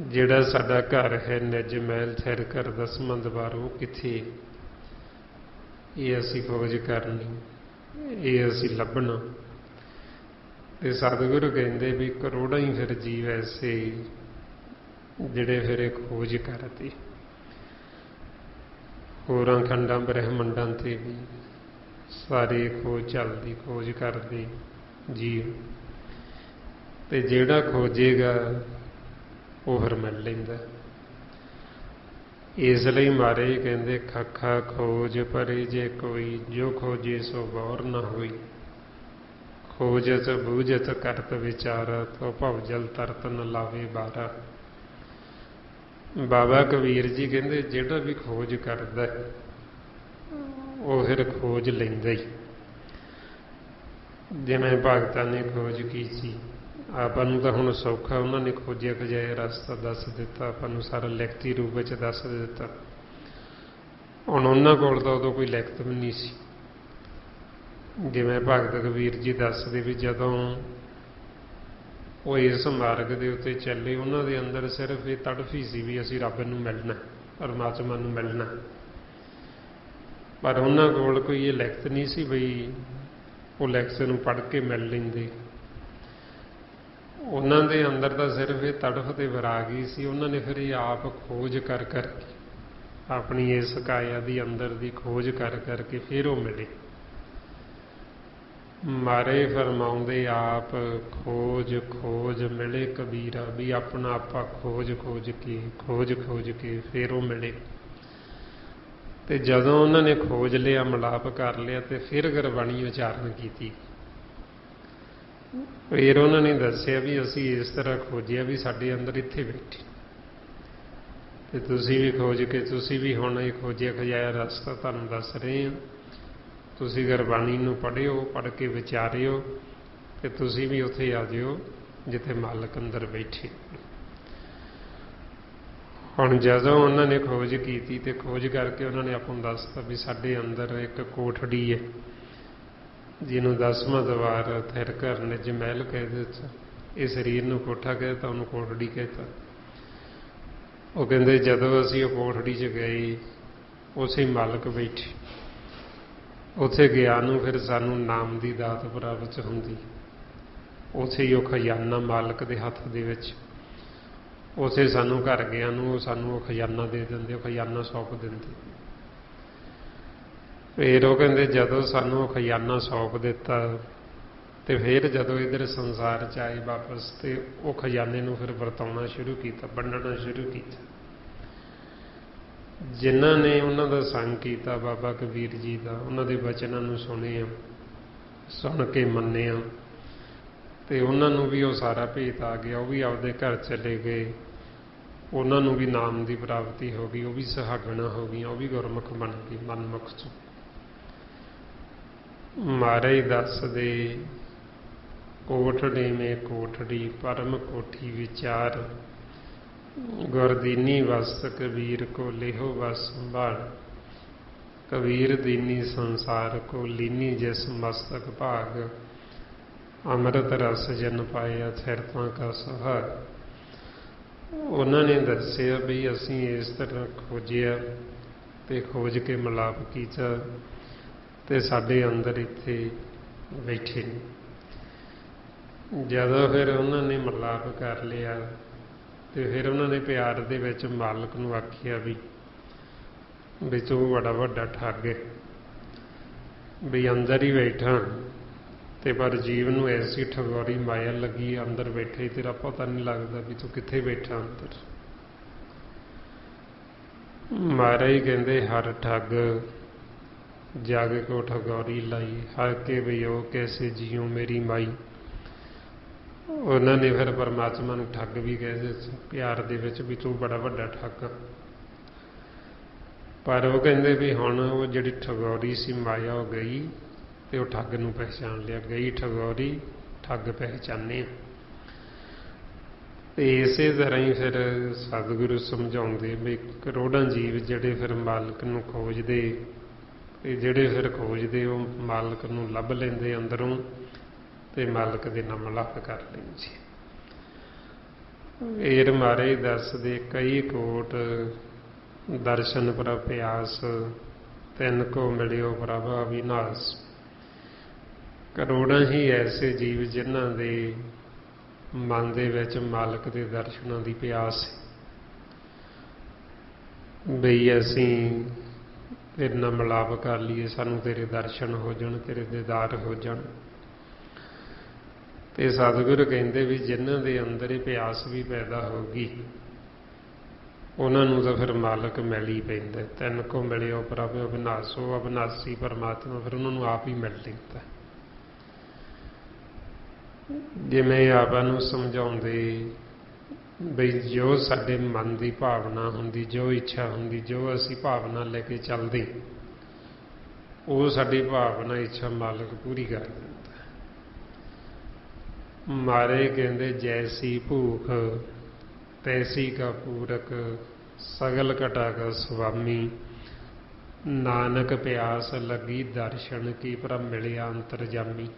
ਜਿਹੜਾ ਸਾਡਾ ਘਰ ਹੈ ਨਿਜ ਮਹਿਲ ਥਿਰ ਕਰ ਦਸਵਾਂ ਦਵਾਰ, ਉਹ ਕਿੱਥੇ ਹੈ। ਇਹ ਅਸੀਂ ਖੋਜ ਕਰਨੀ, ਇਹ ਅਸੀਂ ਲੱਭਣਾ। ਤੇ ਸਤਿਗੁਰੂ ਕਹਿੰਦੇ ਵੀ ਕਰੋੜਾਂ ਹੀ ਫਿਰ ਜੀਵ ਐਸੇ ਜਿਹੜੇ ਫਿਰ ਇਹ ਖੋਜ ਕਰਦੇ, ਹੋਰਾਂ ਖੰਡਾਂ ਬ੍ਰਹਿਮੰਡਾਂ ਤੇ ਵੀ ਸਾਰੇ ਖੋਜ ਚੱਲਦੀ, ਖੋਜ ਕਰਦੇ ਜੀਵ। ਤੇ ਜਿਹੜਾ ਖੋਜੇਗਾ ਉਹ ਫਿਰ ਮਿਲ ਲੈਂਦਾ। ਇਸ ਲਈ ਮਹਾਰਾਜ ਕਹਿੰਦੇ ਖੱਖਾ ਖੋਜ ਪਰੇ ਜੇ ਕੋਈ, ਜੋ ਖੋਜੇ ਸੋ ਗੌਰ ਨਾ ਹੋਈ। ਖੋਜਤ ਬੂਝਤ ਕਰਤ ਵਿਚਾਰਤ, ਭਵ ਜਲ ਤਰਤ ਨ ਲਾਵੇ ਬਾਰਾ। ਬਾਬਾ ਕਬੀਰ ਜੀ ਕਹਿੰਦੇ ਜਿਹੜਾ ਵੀ ਖੋਜ ਕਰਦਾ ਉਹ ਫਿਰ ਖੋਜ ਲੈਂਦਾ ਹੀ। ਜਿਵੇਂ ਭਗਤਾਂ ਨੇ ਖੋਜ ਕੀਤੀ, ਆਪਾਂ ਨੂੰ ਤਾਂ ਹੁਣ ਸੌਖਾ, ਉਹਨਾਂ ਨੇ ਖੋਜਿਆ ਖਜਾਇਆ ਰਸਤਾ ਦੱਸ ਦਿੱਤਾ, ਆਪਾਂ ਨੂੰ ਸਾਰਾ ਲਿਖਤੀ ਰੂਪ ਵਿੱਚ ਦੱਸ ਦਿੱਤਾ। ਹੁਣ ਉਹਨਾਂ ਕੋਲ ਤਾਂ ਉਦੋਂ ਕੋਈ ਲਿਖਤ ਵੀ ਨਹੀਂ ਸੀ। ਜਿਵੇਂ ਭਗਤ ਕਬੀਰ ਜੀ ਦੱਸਦੇ ਵੀ ਜਦੋਂ ਉਹ ਇਸ ਮਾਰਗ ਦੇ ਉੱਤੇ ਚੱਲੇ, ਉਹਨਾਂ ਦੇ ਅੰਦਰ ਸਿਰਫ ਇਹ ਤੜਫ ਹੀ ਸੀ ਵੀ ਅਸੀਂ ਰੱਬ ਨੂੰ ਮਿਲਣਾ, ਪਰਮਾਤਮਾ ਨੂੰ ਮਿਲਣਾ। ਪਰ ਉਹਨਾਂ ਕੋਲ ਕੋਈ ਇਹ ਲਿਖਤ ਨਹੀਂ ਸੀ ਬਈ ਉਹ ਲਿਖਤ ਨੂੰ ਪੜ੍ਹ ਕੇ ਮਿਲ ਲੈਂਦੇ। ਉਹਨਾਂ ਦੇ ਅੰਦਰ ਤਾਂ ਸਿਰਫ ਇਹ ਤੜਫ ਤੇ ਵਿਰਾਗ ਹੀ ਸੀ। ਉਹਨਾਂ ਨੇ ਫਿਰ ਇਹ ਆਪ ਖੋਜ ਕਰ ਕਰਕੇ ਆਪਣੀ ਇਸ ਕਾਇਆ ਦੀ ਅੰਦਰ ਦੀ ਖੋਜ ਕਰ ਕਰਕੇ ਫਿਰ ਉਹ ਮਿਲੇ। ਮਾਰੇ ਫਰਮਾਉਂਦੇ ਆਪ ਖੋਜ ਖੋਜ ਮਿਲੇ ਕਬੀਰਾ, ਵੀ ਆਪਣਾ ਆਪਾ ਖੋਜ ਖੋਜ ਕੇ ਫਿਰ ਉਹ ਮਿਲੇ। ਤੇ ਜਦੋਂ ਉਹਨਾਂ ਨੇ ਖੋਜ ਲਿਆ, ਮਿਲਾਪ ਕਰ ਲਿਆ, ਤੇ ਫਿਰ ਗੁਰਬਾਣੀ ਉਚਾਰਨ ਕੀਤੀ। ਫਿਰ ਉਹਨਾਂ ਨੇ ਦੱਸਿਆ ਵੀ ਅਸੀਂ ਇਸ ਤਰ੍ਹਾਂ ਖੋਜਿਆ ਵੀ ਸਾਡੇ ਅੰਦਰ ਇੱਥੇ ਬੈਠੇ, ਤੇ ਤੁਸੀਂ ਵੀ ਖੋਜ ਕੇ ਤੁਸੀਂ ਵੀ ਹੁਣ ਇਹ ਖੋਜਿਆ ਖਜਾਇਆ ਰਸਤਾ ਤੁਹਾਨੂੰ ਦੱਸ ਰਹੇ ਹਾਂ। ਤੁਸੀਂ ਗੁਰਬਾਣੀ ਨੂੰ ਪੜ੍ਹਿਓ, ਪੜ੍ਹ ਕੇ ਵਿਚਾਰਿਓ, ਤੇ ਤੁਸੀਂ ਵੀ ਉੱਥੇ ਆ ਜਿਓ ਜਿੱਥੇ ਮਾਲਕ ਅੰਦਰ ਬੈਠੇ। ਹੁਣ ਜਦੋਂ ਉਹਨਾਂ ਨੇ ਖੋਜ ਕੀਤੀ ਤੇ ਖੋਜ ਕਰਕੇ ਉਹਨਾਂ ਨੇ ਆਪਾਂ ਨੂੰ ਦੱਸਤਾ ਵੀ ਸਾਡੇ ਅੰਦਰ ਇੱਕ ਕੋਠੜੀ ਹੈ, ਜਿਹਨੂੰ 10ਵਾਂ ਦਵਾਰ ਥਿਰ ਘਰ ਨਿਜ ਮਹਿਲ ਕਹਿ ਦਿੱਤਾ। ਇਹ ਸਰੀਰ ਨੂੰ ਕੋਠਾ ਕਹਿ ਦਿੱਤਾ, ਉਹਨੂੰ ਕੋਠੜੀ ਕਹਿਤਾ। ਉਹ ਕਹਿੰਦੇ ਜਦੋਂ ਅਸੀਂ ਉਹ ਕੋਠੜੀ 'ਚ ਗਏ, ਉਸੇ ਮਾਲਕ ਬੈਠੇ। ਉੱਥੇ ਗਿਆ ਨੂੰ ਫਿਰ ਸਾਨੂੰ ਨਾਮ ਦੀ ਦਾਤ ਪ੍ਰਾਪਤ ਹੁੰਦੀ। ਉੱਥੇ ਹੀ ਉਹ ਖਜ਼ਾਨਾ ਮਾਲਕ ਦੇ ਹੱਥ ਦੇ ਵਿੱਚ, ਉੱਥੇ ਸਾਨੂੰ ਘਰ ਗਿਆ ਨੂੰ ਉਹ ਸਾਨੂੰ ਉਹ ਖਜ਼ਾਨਾ ਦੇ ਦਿੰਦੇ, ਉਹ ਖਜ਼ਾਨਾ ਸੌਂਪ ਦਿੰਦੇ। ਫਿਰ ਉਹ ਕਹਿੰਦੇ ਜਦੋਂ ਸਾਨੂੰ ਉਹ ਖਜ਼ਾਨਾ ਸੌਂਪ ਦਿੱਤਾ, ਤੇ ਫਿਰ ਜਦੋਂ ਇੱਧਰ ਸੰਸਾਰ 'ਚ ਆਏ ਵਾਪਸ, ਤੇ ਉਹ ਖਜ਼ਾਨੇ ਨੂੰ ਫਿਰ ਵਰਤਾਉਣਾ ਸ਼ੁਰੂ ਕੀਤਾ, ਵੰਡਣਾ ਸ਼ੁਰੂ ਕੀਤਾ। ਜਿਨ੍ਹਾਂ ਨੇ ਉਹਨਾਂ ਦਾ ਸੰਗ ਕੀਤਾ ਬਾਬਾ ਕਬੀਰ ਜੀ ਦਾ, ਉਹਨਾਂ ਦੇ ਬਚਨਾਂ ਨੂੰ ਸੁਣਿਆ, ਸੁਣ ਕੇ ਮੰਨਿਆ, ਤੇ ਉਹਨਾਂ ਨੂੰ ਵੀ ਉਹ ਸਾਰਾ ਭੇਤ ਆ ਗਿਆ। ਉਹ ਵੀ ਆਪਦੇ ਘਰ ਚਲੇ ਗਏ, ਉਹਨਾਂ ਨੂੰ ਵੀ ਨਾਮ ਦੀ ਪ੍ਰਾਪਤੀ ਹੋ ਗਈ, ਉਹ ਵੀ ਸੁਹਾਗਣਾ ਹੋ ਗਈਆਂ, ਉਹ ਵੀ ਗੁਰਮੁਖ ਬਣ ਗਏ ਮਨਮੁਖ 'ਚ। ਮਾਰੇ ਦੱਸਦੇ ਕੋਠੜੀ ਮੇ ਕੋਠੜੀ ਪਰਮ ਕੋਠੀ ਵਿਚਾਰ, ਗੁਰਦੀਨੀ ਵਸਤ ਕਬੀਰ ਕੋ ਲਿਹੋ ਵਸ ਸੰਭਾਲ, ਕਬੀਰ ਦੀਨੀ ਸੰਸਾਰ ਕੋ ਲੀਨੀ ਜਿਸ ਮਸਤਕ ਭਾਗ, ਅੰਮ੍ਰਿਤ ਰਸ ਜਨ ਪਾਇਆ ਥਿਰਤਾਂ ਕਾ ਸਹਾਰ। ਉਹਨਾਂ ਨੇ ਦੱਸਿਆ ਵੀ ਅਸੀਂ ਇਸ ਤਰ੍ਹਾਂ ਖੋਜਿਆ ਤੇ ਖੋਜ ਕੇ ਮਿਲਾਪ ਕੀਤਾ, ਤੇ ਸਾਡੇ ਅੰਦਰ ਇੱਥੇ ਬੈਠੇ ਨੇ। ਜਦੋਂ ਫਿਰ ਉਹਨਾਂ ਨੇ ਮਿਲਾਪ ਕਰ ਲਿਆ, ਤੇ ਫਿਰ ਉਹਨਾਂ ਨੇ ਪਿਆਰ ਦੇ ਵਿੱਚ ਮਾਲਕ ਨੂੰ ਆਖਿਆ ਵੀ ਤੂੰ ਬੜਾ ਵੱਡਾ ਠੱਗ ਹੈ, ਵੀ ਅੰਦਰ ਹੀ ਬੈਠਾ, ਤੇ ਪਰ ਜੀਵ ਨੂੰ ਐਸੀ ਠਗੌਰੀ ਮਾਇਆ ਲੱਗੀ, ਅੰਦਰ ਬੈਠੇ ਤੇਰਾ ਪਤਾ ਨਹੀਂ ਲੱਗਦਾ ਵੀ ਤੂੰ ਕਿੱਥੇ ਬੈਠਾ ਅੰਦਰ। ਮਹਾਰਾਜ ਕਹਿੰਦੇ ਹਰ ਠੱਗ ਜਗ ਕੋ ਠਗੌਰੀ ਲਾਈ, ਹਰ ਕੇ ਵਿਯੋਗ ਕੈਸੇ ਜੀਉ ਮੇਰੀ ਮਾਈ। ਉਹਨਾਂ ਨੇ ਫਿਰ ਪਰਮਾਤਮਾ ਨੂੰ ਠੱਗ ਵੀ ਕਹਿ ਦਿੱਤਾ ਪਿਆਰ ਦੇ ਵਿੱਚ, ਵੀ ਤੂੰ ਬੜਾ ਵੱਡਾ ਠੱਗ। ਪਰ ਉਹ ਕਹਿੰਦੇ ਵੀ ਹੁਣ ਉਹ ਜਿਹੜੀ ਠਗੌਰੀ ਸੀ ਮਾਇਆ ਉਹ ਗਈ, ਤੇ ਉਹ ਠੱਗ ਨੂੰ ਪਹਿਚਾਣ ਲਿਆ। ਗਈ ਠਗੌਰੀ ਠੱਗ ਪਹਿਚਾਨੇ। ਤੇ ਇਸੇ ਤਰ੍ਹਾਂ ਹੀ ਫਿਰ ਸਤਿਗੁਰੂ ਸਮਝਾਉਂਦੇ ਵੀ ਕਰੋੜਾਂ ਜੀਵ ਜਿਹੜੇ ਫਿਰ ਮਾਲਕ ਨੂੰ ਖੋਜਦੇ, ਤੇ ਜਿਹੜੇ ਫਿਰ ਖੋਜਦੇ ਉਹ ਮਾਲਕ ਨੂੰ ਲੱਭ ਲੈਂਦੇ ਅੰਦਰੋਂ, ਤੇ ਮਾਲਕ ਦੇ ਨਾਲ ਮਿਲਾਪ ਕਰ ਲੈਂਦੇ। ਏਰ ਮਾਰੇ ਦੱਸਦੇ ਕਈ ਕੋਟ ਦਰਸ਼ਨ ਪ੍ਰਭ ਪਿਆਸ, ਤਿੰਨ ਕੋ ਮਿਲਿਓ ਪ੍ਰਭ ਅਵਿਨਾਸ਼। ਕਰੋੜਾਂ ਹੀ ਐਸੇ ਜੀਵ ਜਿਨ੍ਹਾਂ ਦੇ ਮਨ ਦੇ ਵਿੱਚ ਮਾਲਕ ਦੇ ਦਰਸ਼ਨਾਂ ਦੀ ਪਿਆਸ ਹੈ, ਬਈ ਅਸੀਂ ਤੇਰੇ ਨਾਲ ਮਿਲਾਪ ਕਰ ਲਈਏ, ਸਾਨੂੰ ਤੇਰੇ ਦਰਸ਼ਨ ਹੋ ਜਾਣ, ਤੇਰੇ ਦੀਦਾਰ ਹੋ ਜਾਣ। ਤੇ ਸਤਿਗੁਰੂ ਕਹਿੰਦੇ ਵੀ ਜਿਨ੍ਹਾਂ ਦੇ ਅੰਦਰ ਇਹ ਪਿਆਸ ਵੀ ਪੈਦਾ ਹੋ ਗਈ, ਉਹਨਾਂ ਨੂੰ ਤਾਂ ਫਿਰ ਮਾਲਕ ਮਿਲ ਹੀ ਪੈਂਦਾ। ਤਿੰਨ ਕੋ ਮਿਲਿਓ ਪ੍ਰਭ ਅਵਿਨਾਸ਼ੋ, ਅਵਿਨਾਸ਼ੀ ਪਰਮਾਤਮਾ ਫਿਰ ਉਹਨਾਂ ਨੂੰ ਆਪ ਹੀ ਮਿਲ ਲੈਂਦਾ। ਜਿਵੇਂ ਆਪਾਂ ਨੂੰ ਸਮਝਾਉਂਦੇ ਬਈ ਜੋ ਸਾਡੇ ਮਨ ਦੀ ਭਾਵਨਾ ਹੁੰਦੀ, ਜੋ ਇੱਛਾ ਹੁੰਦੀ, ਜੋ ਅਸੀਂ ਭਾਵਨਾ ਲੈ ਕੇ ਚੱਲਦੇ, ਉਹ ਸਾਡੀ ਭਾਵਨਾ ਇੱਛਾ ਮਾਲਕ ਪੂਰੀ ਕਰ ਦਿੰਦਾ। ਮਾਰੇ ਕਹਿੰਦੇ ਜੈਸੀ ਭੂਖ ਤੈਸੀ ਕਾ ਪੂਰਕ, ਸਗਲ ਘਟਾ ਕਾ ਸੁਆਮੀ, ਨਾਨਕ ਪਿਆਸ ਲੱਗੀ ਦਰਸ਼ਨ ਕੀ ਪ੍ਰਭ ਮਿਲਿਆ ਅੰਤਰਜਾਮੀ।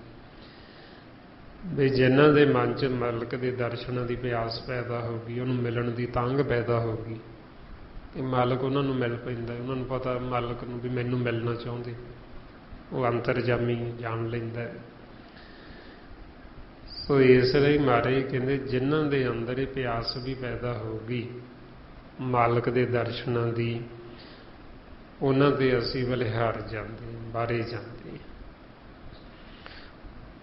ਵੀ ਜਿਨ੍ਹਾਂ ਦੇ ਮਨ 'ਚ ਮਾਲਕ ਦੇ ਦਰਸ਼ਨਾਂ ਦੀ ਪਿਆਸ ਪੈਦਾ ਹੋ ਗਈ, ਉਹਨੂੰ ਮਿਲਣ ਦੀ ਤਾਂਘ ਪੈਦਾ ਹੋ ਗਈ, ਤੇ ਮਾਲਕ ਉਹਨਾਂ ਨੂੰ ਮਿਲ ਪੈਂਦਾ। ਉਹਨਾਂ ਨੂੰ ਪਤਾ ਮਾਲਕ ਨੂੰ ਵੀ ਮੈਨੂੰ ਮਿਲਣਾ ਚਾਹੁੰਦੇ, ਉਹ ਅੰਤਰਜਾਮੀ ਜਾਣ ਲੈਂਦਾ। ਸੋ ਇਸ ਲਈ ਮਹਾਰਾਜ ਕਹਿੰਦੇ ਜਿਨ੍ਹਾਂ ਦੇ ਅੰਦਰ ਇਹ ਪਿਆਸ ਵੀ ਪੈਦਾ ਹੋਊਗੀ ਮਾਲਕ ਦੇ ਦਰਸ਼ਨਾਂ ਦੀ, ਉਹਨਾਂ ਦੇ ਅਸੀਂ ਬਲਿਹਾਰ ਜਾਂਦੇ, ਬਾਰੇ ਜਾਂਦੇ।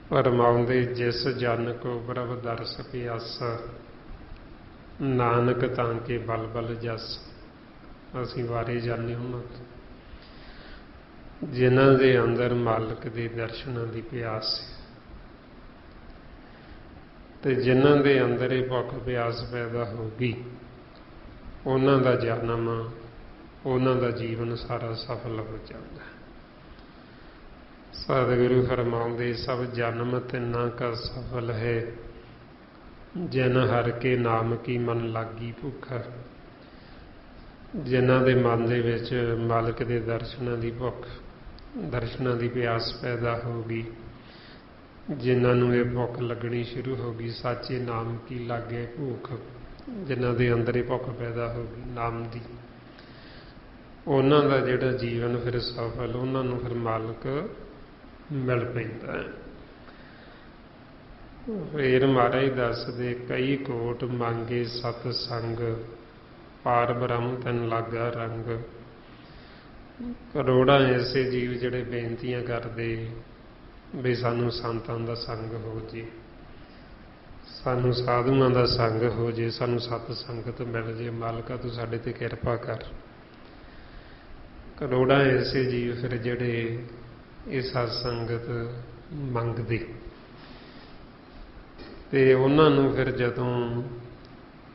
ਫਰਮਾਉਂਦੇ ਜਿਸ ਜਨ ਕੋ ਪ੍ਰਭ ਦਰਸ ਪਿਆਸਾ, ਨਾਨਕ ਤਾਂ ਕੇ ਬਲ ਬਲ ਜਸ। ਅਸੀਂ ਬਾਰੇ ਜਾਂਦੇ ਉਹਨਾਂ ਤੋਂ ਜਿਨ੍ਹਾਂ ਦੇ ਅੰਦਰ ਮਾਲਕ ਦੇ ਦਰਸ਼ਨਾਂ ਦੀ ਪਿਆਸ ਹੈ, ਤੇ ਜਿਨ੍ਹਾਂ ਦੇ ਅੰਦਰ ਇਹ ਭੁੱਖ ਪਿਆਸ ਪੈਦਾ ਹੋਊਗੀ, ਉਹਨਾਂ ਦਾ ਜਨਮ, ਉਹਨਾਂ ਦਾ ਜੀਵਨ ਸਾਰਾ ਸਫਲ ਹੋ ਜਾਂਦਾ। ਸਤਿਗੁਰੂ ਫਰਮਾਉਂਦੇ ਸਭ ਜਨਮ ਤਿੰਨਾਂ ਕਾ ਸਫਲ ਹੈ, ਜਿਨ ਹਰ ਕੇ ਨਾਮ ਕੀ ਮਨ ਲਾਗੀ ਭੁੱਖਾ। ਜਿਨ੍ਹਾਂ ਦੇ ਮਨ ਦੇ ਵਿੱਚ ਮਾਲਕ ਦੇ ਦਰਸ਼ਨਾਂ ਦੀ ਭੁੱਖ, ਦਰਸ਼ਨਾਂ ਦੀ ਪਿਆਸ ਪੈਦਾ ਹੋਊਗੀ, ਜਿਨ੍ਹਾਂ ਨੂੰ ਇਹ ਭੁੱਖ ਲੱਗਣੀ ਸ਼ੁਰੂ ਹੋ ਗਈ, ਸਾਚੇ ਨਾਮ ਕੀ ਲਾਗੇ ਭੁੱਖ, ਜਿਨ੍ਹਾਂ ਦੇ ਅੰਦਰ ਇਹ ਭੁੱਖ ਪੈਦਾ ਹੋ ਗਈ ਨਾਮ ਦੀ, ਉਹਨਾਂ ਦਾ ਜਿਹੜਾ ਜੀਵਨ ਫਿਰ ਸਫਲ, ਉਹਨਾਂ ਨੂੰ ਫਿਰ ਮਾਲਕ ਮਿਲ ਪੈਂਦਾ ਹੈ। ਫਿਰ ਮਹਾਰਾਜ ਦੱਸਦੇ ਕਈ ਕੋਟ ਮੰਗੇ ਸਤ ਸੰਗ, ਪਾਰ ਬ੍ਰਹਮ ਤਨ ਲਾਗਾ ਰੰਗ। ਕਰੋੜਾਂ ਐਸੇ ਜੀਵ ਜਿਹੜੇ ਬੇਨਤੀਆਂ ਕਰਦੇ ਵੀ ਸਾਨੂੰ ਸੰਤਾਂ ਦਾ ਸੰਗ ਹੋ ਜੇ, ਸਾਨੂੰ ਸਾਧੂਆਂ ਦਾ ਸੰਗ ਹੋ ਜੇ, ਸਾਨੂੰ ਸਤ ਸੰਗਤ ਮਿਲ ਜੇ, ਮਾਲਕਾ ਤੂੰ ਸਾਡੇ ਤੇ ਕਿਰਪਾ ਕਰ। ਕਰੋੜਾਂ ਐਸੇ ਜੀਵ ਫਿਰ ਜਿਹੜੇ ਇਹ ਸਤ ਸੰਗਤ ਮੰਗਦੇ, ਤੇ ਉਹਨਾਂ ਨੂੰ ਫਿਰ ਜਦੋਂ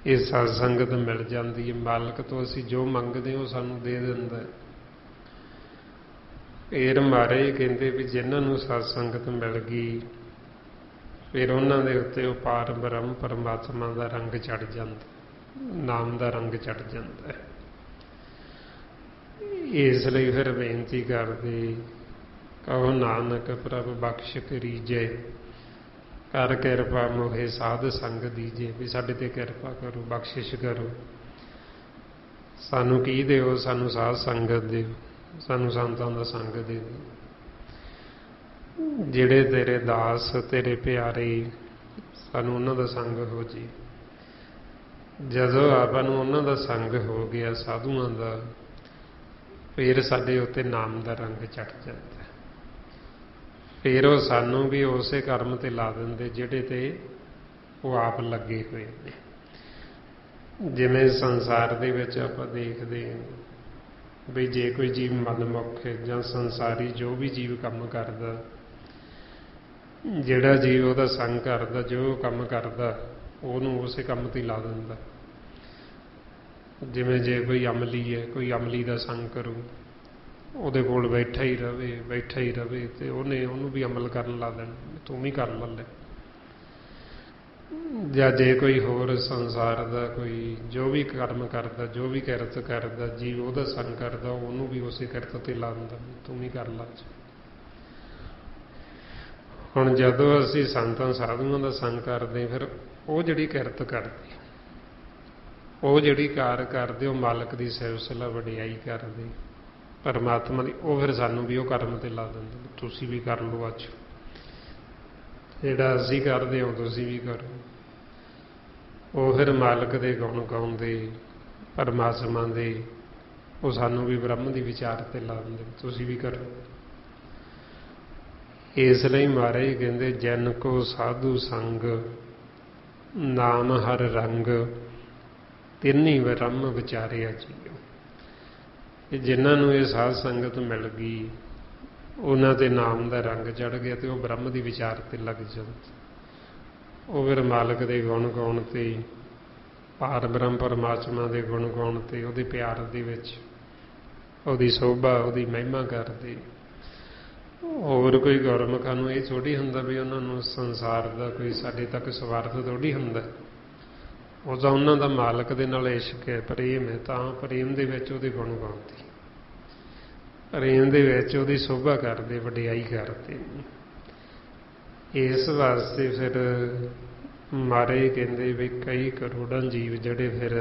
ਇਹ ਸਤ ਸੰਗਤ ਮਿਲ ਜਾਂਦੀ ਹੈ, ਮਾਲਕ ਤੋਂ ਅਸੀਂ ਜੋ ਮੰਗਦੇ ਉਹ ਸਾਨੂੰ ਦੇ ਦਿੰਦਾ। ਫਿਰ ਮਹਾਰਾਜ ਕਹਿੰਦੇ ਵੀ ਜਿਨ੍ਹਾਂ ਨੂੰ ਸਤ ਸੰਗਤ ਮਿਲ ਗਈ, ਫਿਰ ਉਹਨਾਂ ਦੇ ਉੱਤੇ ਉਹ ਪਾਰ ਬ੍ਰਹਮ ਪਰਮਾਤਮਾ ਦਾ ਰੰਗ ਚੜ੍ਹ ਜਾਂਦਾ, ਨਾਮ ਦਾ ਰੰਗ ਚੜ੍ਹ ਜਾਂਦਾ। ਇਸ ਲਈ ਫਿਰ ਬੇਨਤੀ ਕਰਦੇ ਕਹੋ ਨਾਨਕ ਪ੍ਰਭ ਬਖਸ਼ ਕਰੀਜੈ, ਕਰ ਕਿਰਪਾ ਮੋਹੇ ਸਾਧ ਸੰਗ ਦੀਜੇ। ਵੀ ਸਾਡੇ ਤੇ ਕਿਰਪਾ ਕਰੋ, ਬਖਸ਼ਿਸ਼ ਕਰੋ, ਸਾਨੂੰ ਕੀ ਦਿਓ, ਸਾਨੂੰ ਸਾਧ ਸੰਗਤ ਦਿਓ, ਸਾਨੂੰ ਸੰਤਾਂ ਦਾ ਸੰਗ ਦੇ ਦਿਓ, ਜਿਹੜੇ ਤੇਰੇ ਦਾਸ ਤੇਰੇ ਪਿਆਰੇ, ਸਾਨੂੰ ਉਹਨਾਂ ਦਾ ਸੰਗ ਹੋ ਜੀ। ਜਦੋਂ ਆਪਾਂ ਨੂੰ ਉਹਨਾਂ ਦਾ ਸੰਗ ਹੋ ਗਿਆ ਸਾਧੂਆਂ ਦਾ, ਫਿਰ ਸਾਡੇ ਉੱਤੇ ਨਾਮ ਦਾ ਰੰਗ ਚੜ੍ਹ ਜਾਂਦਾ। ਫਿਰ ਉਹ ਸਾਨੂੰ ਵੀ ਉਸੇ ਕਰਮ ਤੇ ਲਾ ਦਿੰਦੇ ਜਿਹੜੇ ਤੇ ਉਹ ਆਪ ਲੱਗੇ ਹੋਏ ਨੇ। ਜਿਵੇਂ ਸੰਸਾਰ ਦੇ ਵਿੱਚ ਆਪਾਂ ਦੇਖਦੇ ਹਾਂ ਵੀ ਜੇ ਕੋਈ ਜੀਵ ਮਨਮੁਖ ਜਾਂ ਸੰਸਾਰੀ ਜੋ ਵੀ ਜੀਵ ਕੰਮ ਕਰਦਾ, ਜਿਹੜਾ ਜੀਵ ਉਹਦਾ ਸੰਗ ਕਰਦਾ, ਜੋ ਕੰਮ ਕਰਦਾ ਉਹਨੂੰ ਉਸੇ ਕੰਮ ਤੇ ਲਾ ਦਿੰਦਾ। ਜਿਵੇਂ ਜੇ ਕੋਈ ਅਮਲੀ ਹੈ, ਕੋਈ ਅਮਲੀ ਦਾ ਸੰਗ ਕਰੂ, ਉਹਦੇ ਕੋਲ ਬੈਠਾ ਹੀ ਰਵੇ ਤੇ ਉਹਨੂੰ ਵੀ ਅਮਲ ਕਰਨ ਲਾ ਦੇਣਾ, ਤੂੰ ਵੀ ਕਰ ਲੈ। ਜਾਂ ਜੇ ਕੋਈ ਹੋਰ ਸੰਸਾਰ ਦਾ ਕੋਈ ਜੋ ਵੀ ਕਰਮ ਕਰਦਾ, ਜੋ ਵੀ ਕਿਰਤ ਕਰਦਾ, ਜੀਵ ਉਹਦਾ ਸੰਗ ਕਰਦਾ, ਉਹਨੂੰ ਵੀ ਉਸੇ ਕਿਰਤ ਤੇ ਲਾ ਦਿੰਦਾ, ਤੂੰ ਵੀ ਕਰ ਲਾ। ਹੁਣ ਜਦੋਂ ਅਸੀਂ ਸੰਤਾਂ ਸਾਧੂਆਂ ਦਾ ਸੰਗ ਕਰਦੇ, ਫਿਰ ਉਹ ਜਿਹੜੀ ਕਿਰਤ ਕਰਦੇ, ਉਹ ਜਿਹੜੀ ਕਾਰ ਕਰਦੇ, ਉਹ ਮਾਲਕ ਦੀ ਸਿਫਤ ਵਡਿਆਈ ਕਰਦੇ ਪਰਮਾਤਮਾ ਦੀ, ਉਹ ਫਿਰ ਸਾਨੂੰ ਵੀ ਉਹ ਕਰਮ ਤੇ ਲਾ ਦਿੰਦੇ, ਤੁਸੀਂ ਵੀ ਕਰ ਲਓ ਅੱਜ, ਜਿਹੜਾ ਅਸੀਂ ਕਰਦੇ ਹਾਂ ਤੁਸੀਂ ਵੀ ਕਰੋ। ਉਹ ਫਿਰ ਮਾਲਕ ਦੇ ਗੁਣ ਗਾਉਂਦੇ ਪਰਮਾਤਮਾ ਦੇ, ਉਹ ਸਾਨੂੰ ਵੀ ਬ੍ਰਹਮ ਦੀ ਵਿਚਾਰ ਤੇ ਲਾ ਦਿੰਦੇ, ਤੁਸੀਂ ਵੀ ਕਰੋ। ਇਸ ਲਈ ਮਹਾਰਾਜ ਕਹਿੰਦੇ ਜਨ ਕੋ ਸਾਧੂ ਸੰਗ, ਨਾਮ ਹਰ ਰੰਗ, ਤਿੰਨੀ ਬ੍ਰਹਮ ਵਿਚਾਰਿਆ ਜੀਓ। ਜਿਨ੍ਹਾਂ ਨੂੰ ਇਹ ਸਾਧ ਸੰਗਤ ਮਿਲ ਗਈ, ਉਹਨਾਂ ਤੇ ਨਾਮ ਦਾ ਰੰਗ ਚੜ੍ਹ ਗਿਆ ਤੇ ਉਹ ਬ੍ਰਹਮ ਦੀ ਵਿਚਾਰ ਤੇ ਲੱਗ ਜਾਂਦੇ। ਉਹ ਫਿਰ ਮਾਲਕ ਦੇ ਗੁਣ ਗਾਉਣ ਤੇ, ਪਾਰ ਬ੍ਰਹਮ ਪਰਮਾਤਮਾ ਦੇ ਗੁਣ ਗਾਉਣ ਤੇ, ਉਹਦੇ ਪਿਆਰ ਦੇ ਵਿੱਚ ਉਹਦੀ ਸੋਭਾ, ਉਹਦੀ ਮਹਿਮਾ ਕਰਦੇ। ਹੋਰ ਕੋਈ ਗੁਰਮੁਖਾਂ ਨੂੰ ਇਹ ਥੋੜ੍ਹੀ ਹੁੰਦਾ ਵੀ ਉਹਨਾਂ ਨੂੰ ਸੰਸਾਰ ਦਾ ਕੋਈ ਸਾਡੇ ਤੱਕ ਸਵਾਰਥ ਥੋੜ੍ਹੀ ਹੁੰਦਾ। ਉਹ ਤਾਂ ਉਹਨਾਂ ਦਾ ਮਾਲਕ ਦੇ ਨਾਲ ਇਸ਼ਕ ਹੈ, ਪ੍ਰੇਮ ਹੈ, ਤਾਂ ਪ੍ਰੇਮ ਦੇ ਵਿੱਚ ਉਹਦੇ ਗੁਣ ਗਾਉਂਦੇ, ਪ੍ਰੇਮ ਦੇ ਵਿੱਚ ਉਹਦੀ ਸੋਭਾ ਕਰਦੇ, ਵਡਿਆਈ ਕਰਦੇ। ਇਸ ਵਾਸਤੇ ਫਿਰ ਮਹਾਰਾਜ ਕਹਿੰਦੇ ਵੀ ਕਈ ਕਰੋੜਾਂ ਜੀਵ ਜਿਹੜੇ ਫਿਰ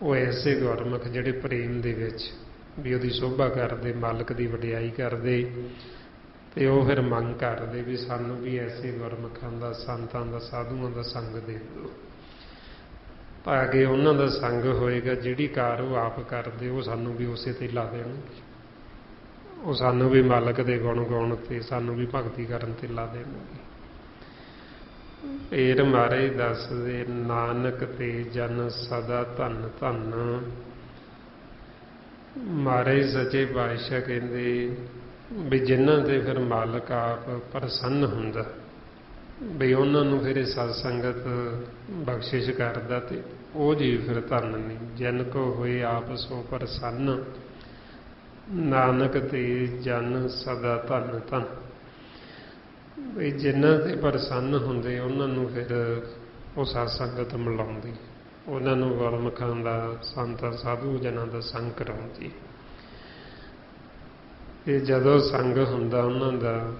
ਉਹ ਐਸੇ ਗੁਰਮੁਖ ਜਿਹੜੇ ਪ੍ਰੇਮ ਦੇ ਵਿੱਚ ਵੀ ਉਹਦੀ ਸੋਭਾ ਕਰਦੇ, ਮਾਲਕ ਦੀ ਵਡਿਆਈ ਕਰਦੇ, ਤੇ ਉਹ ਫਿਰ ਮੰਗ ਕਰਦੇ ਵੀ ਸਾਨੂੰ ਵੀ ਐਸੇ ਗੁਰਮੁਖਾਂ ਦਾ, ਸੰਤਾਂ ਦਾ, ਸਾਧੂਆਂ ਦਾ ਸੰਗ ਦੇ ਦਿਓ, ਤਾਂ ਕਿ ਉਹਨਾਂ ਦਾ ਸੰਗ ਹੋਏਗਾ, ਜਿਹੜੀ ਕਾਰ ਉਹ ਆਪ ਕਰਦੇ ਉਹ ਸਾਨੂੰ ਵੀ ਉਸੇ ਤੇ ਲਾ ਦੇਣਗੇ, ਉਹ ਸਾਨੂੰ ਵੀ ਮਾਲਕ ਦੇ ਗੁਣ ਗਾਉਣ ਤੇ, ਸਾਨੂੰ ਵੀ ਭਗਤੀ ਕਰਨ ਤੇ ਲਾ ਦੇਣਗੇ। ਫੇਰ ਮਹਾਰਾਜ ਦੱਸਦੇ, ਨਾਨਕ ਤੇ ਜਨ ਸਦਾ ਧੰਨ ਧੰਨ। ਮਹਾਰਾਜ ਸੱਚੇ ਪਾਤਸ਼ਾਹ ਕਹਿੰਦੇ ਵੀ ਜਿਨ੍ਹਾਂ ਤੇ ਫਿਰ ਮਾਲਕ ਆਪ ਪ੍ਰਸੰਨ ਹੁੰਦਾ, ਵੀ ਉਹਨਾਂ ਨੂੰ ਫਿਰ ਇਹ ਸਤ ਸੰਗਤ ਬਖਸ਼ਿਸ਼ ਕਰਦਾ, ਤੇ ਉਹ ਜੀ ਫਿਰ ਧੰਨ ਨਹੀਂ। ਜਿਨ ਕੋ ਹੋਏ ਆਪ ਸੋ ਪ੍ਰਸੰਨ, ਨਾਨਕ ਤੇ ਜਨ ਸਦਾ ਧੰਨ ਧੰਨ। ਵੀ ਜਿਨ੍ਹਾਂ ਤੇ ਪ੍ਰਸੰਨ ਹੁੰਦੇ ਉਹਨਾਂ ਨੂੰ ਫਿਰ ਉਹ ਸਤ ਸੰਗਤ ਮਿਲਾਉਂਦੀ, ਉਹਨਾਂ ਨੂੰ ਗੁਰਮੁਖਾਂ ਦਾ, ਸੰਤਾਂ ਸਾਧੂ ਜਨਾਂ ਦਾ ਸੰਗ ਕਰਾਉਂਦੀ। ਇਹ ਜਦੋਂ ਸੰਗ ਹੁੰਦਾ ਉਹਨਾਂ ਦਾ,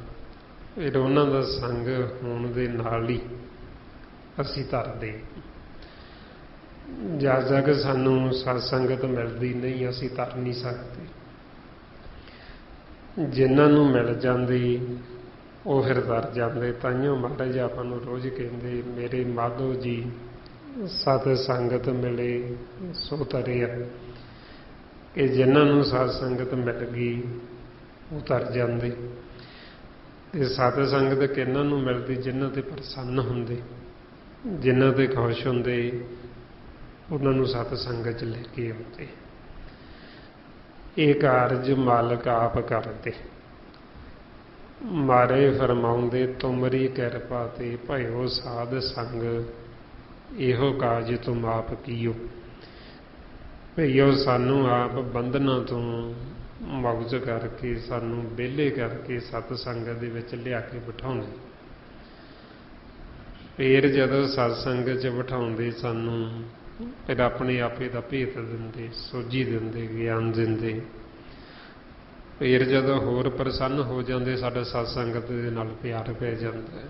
ਫਿਰ ਉਹਨਾਂ ਦਾ ਸੰਗ ਹੋਣ ਦੇ ਨਾਲ ਹੀ ਅਸੀਂ ਤਰਦੇ। ਜਦ ਤੱਕ ਸਾਨੂੰ ਸਤ ਸੰਗਤ ਮਿਲਦੀ ਨਹੀਂ, ਅਸੀਂ ਤਰ ਨਹੀਂ ਸਕਦੇ। ਜਿਨ੍ਹਾਂ ਨੂੰ ਮਿਲ ਜਾਂਦੀ ਉਹ ਫਿਰ ਤਰ ਜਾਂਦੇ। ਤਾਈਓ ਮਹਾਰਾਜ ਆਪਾਂ ਨੂੰ ਰੋਜ਼ ਕਹਿੰਦੇ, ਮੇਰੇ ਮਾਧੋ ਜੀ ਸਤ ਸੰਗਤ ਮਿਲੇ ਸੋ ਤਰਿਆ, ਕਿ ਜਿਨ੍ਹਾਂ ਨੂੰ ਸਤ ਸੰਗਤ ਮਿਲ ਗਈ ਉਹ ਤਰ ਜਾਂਦੇ। ਤੇ ਸਤ ਸੰਗਤ ਕਿਹਨਾਂ ਨੂੰ ਮਿਲਦੀ? ਜਿਨ੍ਹਾਂ ਤੇ ਪ੍ਰਸੰਨ ਹੁੰਦੇ, ਜਿਨ੍ਹਾਂ ਤੇ ਖੁਸ਼ ਹੁੰਦੇ, ਉਹਨਾਂ ਨੂੰ ਸਤ ਸੰਗਤ 'ਚ ਲੈ ਕੇ ਆਉਂਦੇ। ਇਹ ਕਾਰਜ ਮਾਲਕ ਆਪ ਕਰਦੇ। ਮਾਰੇ ਫਰਮਾਉਂਦੇ, ਤੁਮਰੀ ਕਿਰਪਾ ਤੇ ਭਇਓ ਸਾਧ ਸੰਗ, ਇਹੋ ਕਾਜ ਤੁਮ ਆਪ ਕੀਓ। ਭਈਓ ਸਾਨੂੰ ਆਪ ਬੰਧਨਾਂ ਤੋਂ ਮੁਕਤ ਕਰਕੇ, ਸਾਨੂੰ ਵਿਹਲੇ ਕਰਕੇ ਸਤ ਸੰਗਤ ਦੇ ਵਿੱਚ ਲਿਆ ਕੇ ਬਿਠਾਉਂਦੇ। ਫਿਰ ਜਦੋਂ ਸਤ ਸੰਗਤ 'ਚ ਬਿਠਾਉਂਦੇ ਸਾਨੂੰ, ਫਿਰ ਆਪਣੇ ਆਪੇ ਦਾ ਭੇਤ ਦਿੰਦੇ, ਸੋਝੀ ਦਿੰਦੇ, ਗਿਆਨ ਦਿੰਦੇ। ਫਿਰ ਜਦੋਂ ਹੋਰ ਪ੍ਰਸੰਨ ਹੋ ਜਾਂਦੇ, ਸਾਡਾ ਸਤ ਸੰਗਤ ਦੇ ਨਾਲ ਪਿਆਰ ਪੈ ਜਾਂਦਾ।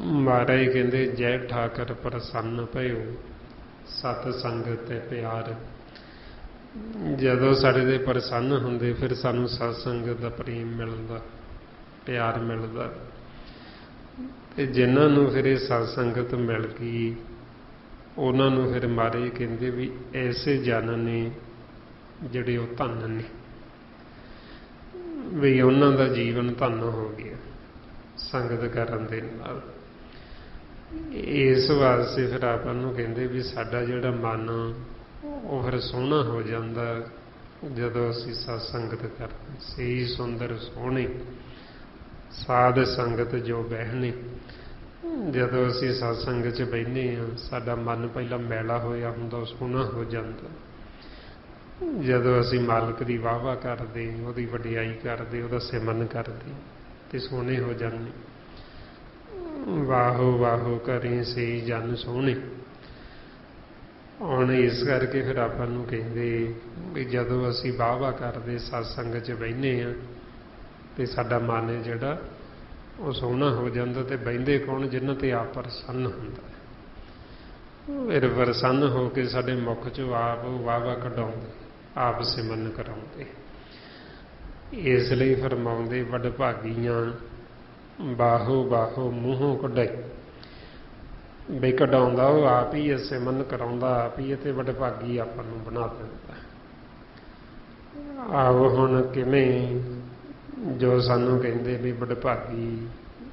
ਮਹਾਰਾਜ ਕਹਿੰਦੇ, ਜੈ ਠਾਕਰ ਪ੍ਰਸੰਨ ਭਇਓ ਸਤ ਸੰਗਤ ਤੇ ਪਿਆਰ। ਜਦੋਂ ਸਾਡੇ ਦੇ ਪ੍ਰਸੰਨ ਹੁੰਦੇ, ਫਿਰ ਸਾਨੂੰ ਸਤ ਸੰਗਤ ਦਾ ਪ੍ਰੇਮ ਮਿਲਦਾ, ਪਿਆਰ ਮਿਲਦਾ। ਤੇ ਜਿਨ੍ਹਾਂ ਨੂੰ ਫਿਰ ਇਹ ਸਤ ਸੰਗਤ ਮਿਲ ਗਈ, ਉਹਨਾਂ ਨੂੰ ਫਿਰ ਮਹਾਰਾਜ ਕਹਿੰਦੇ ਵੀ ਐਸੇ ਜਨ ਨੇ ਜਿਹੜੇ ਉਹ ਧੰਨ ਨੇ, ਵੀ ਉਹਨਾਂ ਦਾ ਜੀਵਨ ਧੰਨ ਹੋ ਗਿਆ ਸੰਗਤ ਕਰਨ ਦੇ ਨਾਲ। ਇਸ ਵਾਸਤੇ ਫਿਰ ਆਪਾਂ ਨੂੰ ਕਹਿੰਦੇ ਵੀ ਸਾਡਾ ਜਿਹੜਾ ਮਨ ਉਹ ਫਿਰ ਸੋਹਣਾ ਹੋ ਜਾਂਦਾ ਜਦੋਂ ਅਸੀਂ ਸਤ ਸੰਗਤ ਕਰਦੇ। ਸਹੀ ਸੁੰਦਰ ਸੋਹਣੇ ਸਾਧ ਸੰਗਤ ਜੋ ਬਹਿਨੇ। ਜਦੋਂ ਅਸੀਂ ਸਤ ਸੰਗਤ 'ਚ ਬਹਿੰਦੇ ਹਾਂ, ਸਾਡਾ ਮਨ ਪਹਿਲਾਂ ਮੈਲਾ ਹੋਇਆ ਹੁੰਦਾ, ਉਹ ਸੋਹਣਾ ਹੋ ਜਾਂਦਾ। ਜਦੋਂ ਅਸੀਂ ਮਾਲਕ ਦੀ ਵਾਹਵਾ ਕਰਦੇ, ਉਹਦੀ ਵਡਿਆਈ ਕਰਦੇ, ਉਹਦਾ ਸਿਮਰਨ ਕਰਦੇ, ਤੇ ਸੋਹਣੇ ਹੋ ਜਾਂਦੇ। ਵਾਹੋ ਵਾਹੋ ਕਰੇ ਸਹੀ ਜਨ ਸੋਹਣੇ। ਹੁਣ ਇਸ ਕਰਕੇ ਫਿਰ ਆਪਾਂ ਨੂੰ ਕਹਿੰਦੇ ਵੀ ਜਦੋਂ ਅਸੀਂ ਵਾਹਵਾ ਕਰਦੇ, ਸਤ ਸੰਗਤ 'ਚ ਬਹਿੰਦੇ ਹਾਂ, ਤੇ ਸਾਡਾ ਮਨ ਹੈ ਜਿਹੜਾ ਉਹ ਸੋਹਣਾ ਹੋ ਜਾਂਦਾ। ਤੇ ਬਹਿੰਦੇ ਕੌਣ? ਜਿਨ੍ਹਾਂ ਤੇ ਆਪ ਪ੍ਰਸੰਨ ਹੁੰਦਾ। ਫਿਰ ਪ੍ਰਸੰਨ ਹੋ ਕੇ ਸਾਡੇ ਮੁਖ 'ਚੋਂ ਆਪ ਵਾਹਵਾ ਕਢਾਉਂਦੇ, ਆਪ ਸਿਮਰਨ ਕਰਾਉਂਦੇ। ਇਸ ਲਈ ਫਰਮਾਉਂਦੇ, ਵਡਭਾਗੀਆਂ ਬਾਹੋ ਬਾਹੋ ਮੂੰਹੋਂ ਕਢਾਈ। ਬਈ ਕਢਾਉਂਦਾ ਉਹ ਆਪ ਹੀ ਹੈ, ਸਿਮਰਨ ਕਰਾਉਂਦਾ ਆਪ ਹੀ ਹੈ, ਤੇ ਵਡਭਾਗੀ ਆਪਾਂ ਨੂੰ ਬਣਾ ਦਿੰਦਾ। ਆਓ ਹੁਣ ਕਿਵੇਂ ਜੋ ਸਾਨੂੰ ਕਹਿੰਦੇ ਵੀ ਵਡਭਾਗੀ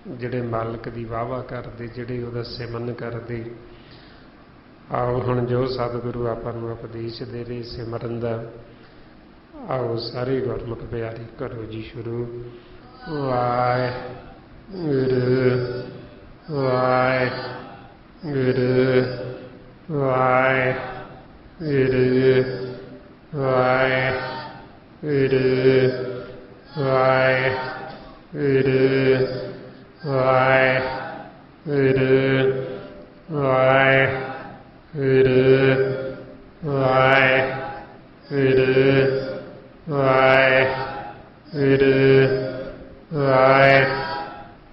ਜਿਹੜੇ ਮਾਲਕ ਦੀ ਵਾਹਵਾ ਕਰਦੇ, ਜਿਹੜੇ ਉਹਦਾ ਸਿਮਰਨ ਕਰਦੇ। ਆਓ ਹੁਣ ਜੋ ਸਤਿਗੁਰੂ ਆਪਾਂ ਨੂੰ ਉਪਦੇਸ਼ ਦੇ ਰਹੇ ਸਿਮਰਨ ਦਾ, ਆਓ ਸਾਰੇ ਗੁਰਮੁਖ ਪਿਆਰੇ ਕਰੋ ਜੀ ਸ਼ੁਰੂ। ਵਾਹਿਗੁਰੂ ਵਾਹਿਗੁਰੂ ਵਾਹਿਗੁਰੂ ਵਾਹਿਗੁਰੂ ਵਾਹਿਗੁਰੂ ਵਾਹਿਗੁਰੂ ਵਾਹਿਗੁਰੂ ਵਾਹਿਗੁਰੂ ਵਾਹਿਗੁਰੂ ਵਾਹਿਗੁਰੂ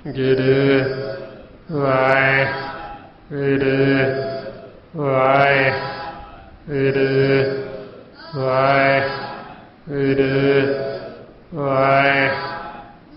ਵਾਹਿਗੁਰੂ ਵਾਹਿਗੁਰੂ ਵਾਹਿਗੁਰੂ ਵਾਹਿਗੁਰੂ ਵਾਹਿਗੁਰੂ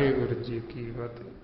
ਵਾਹਿਗੁਰੂ ਜੀ ਕੀ ਫਤਿਹ।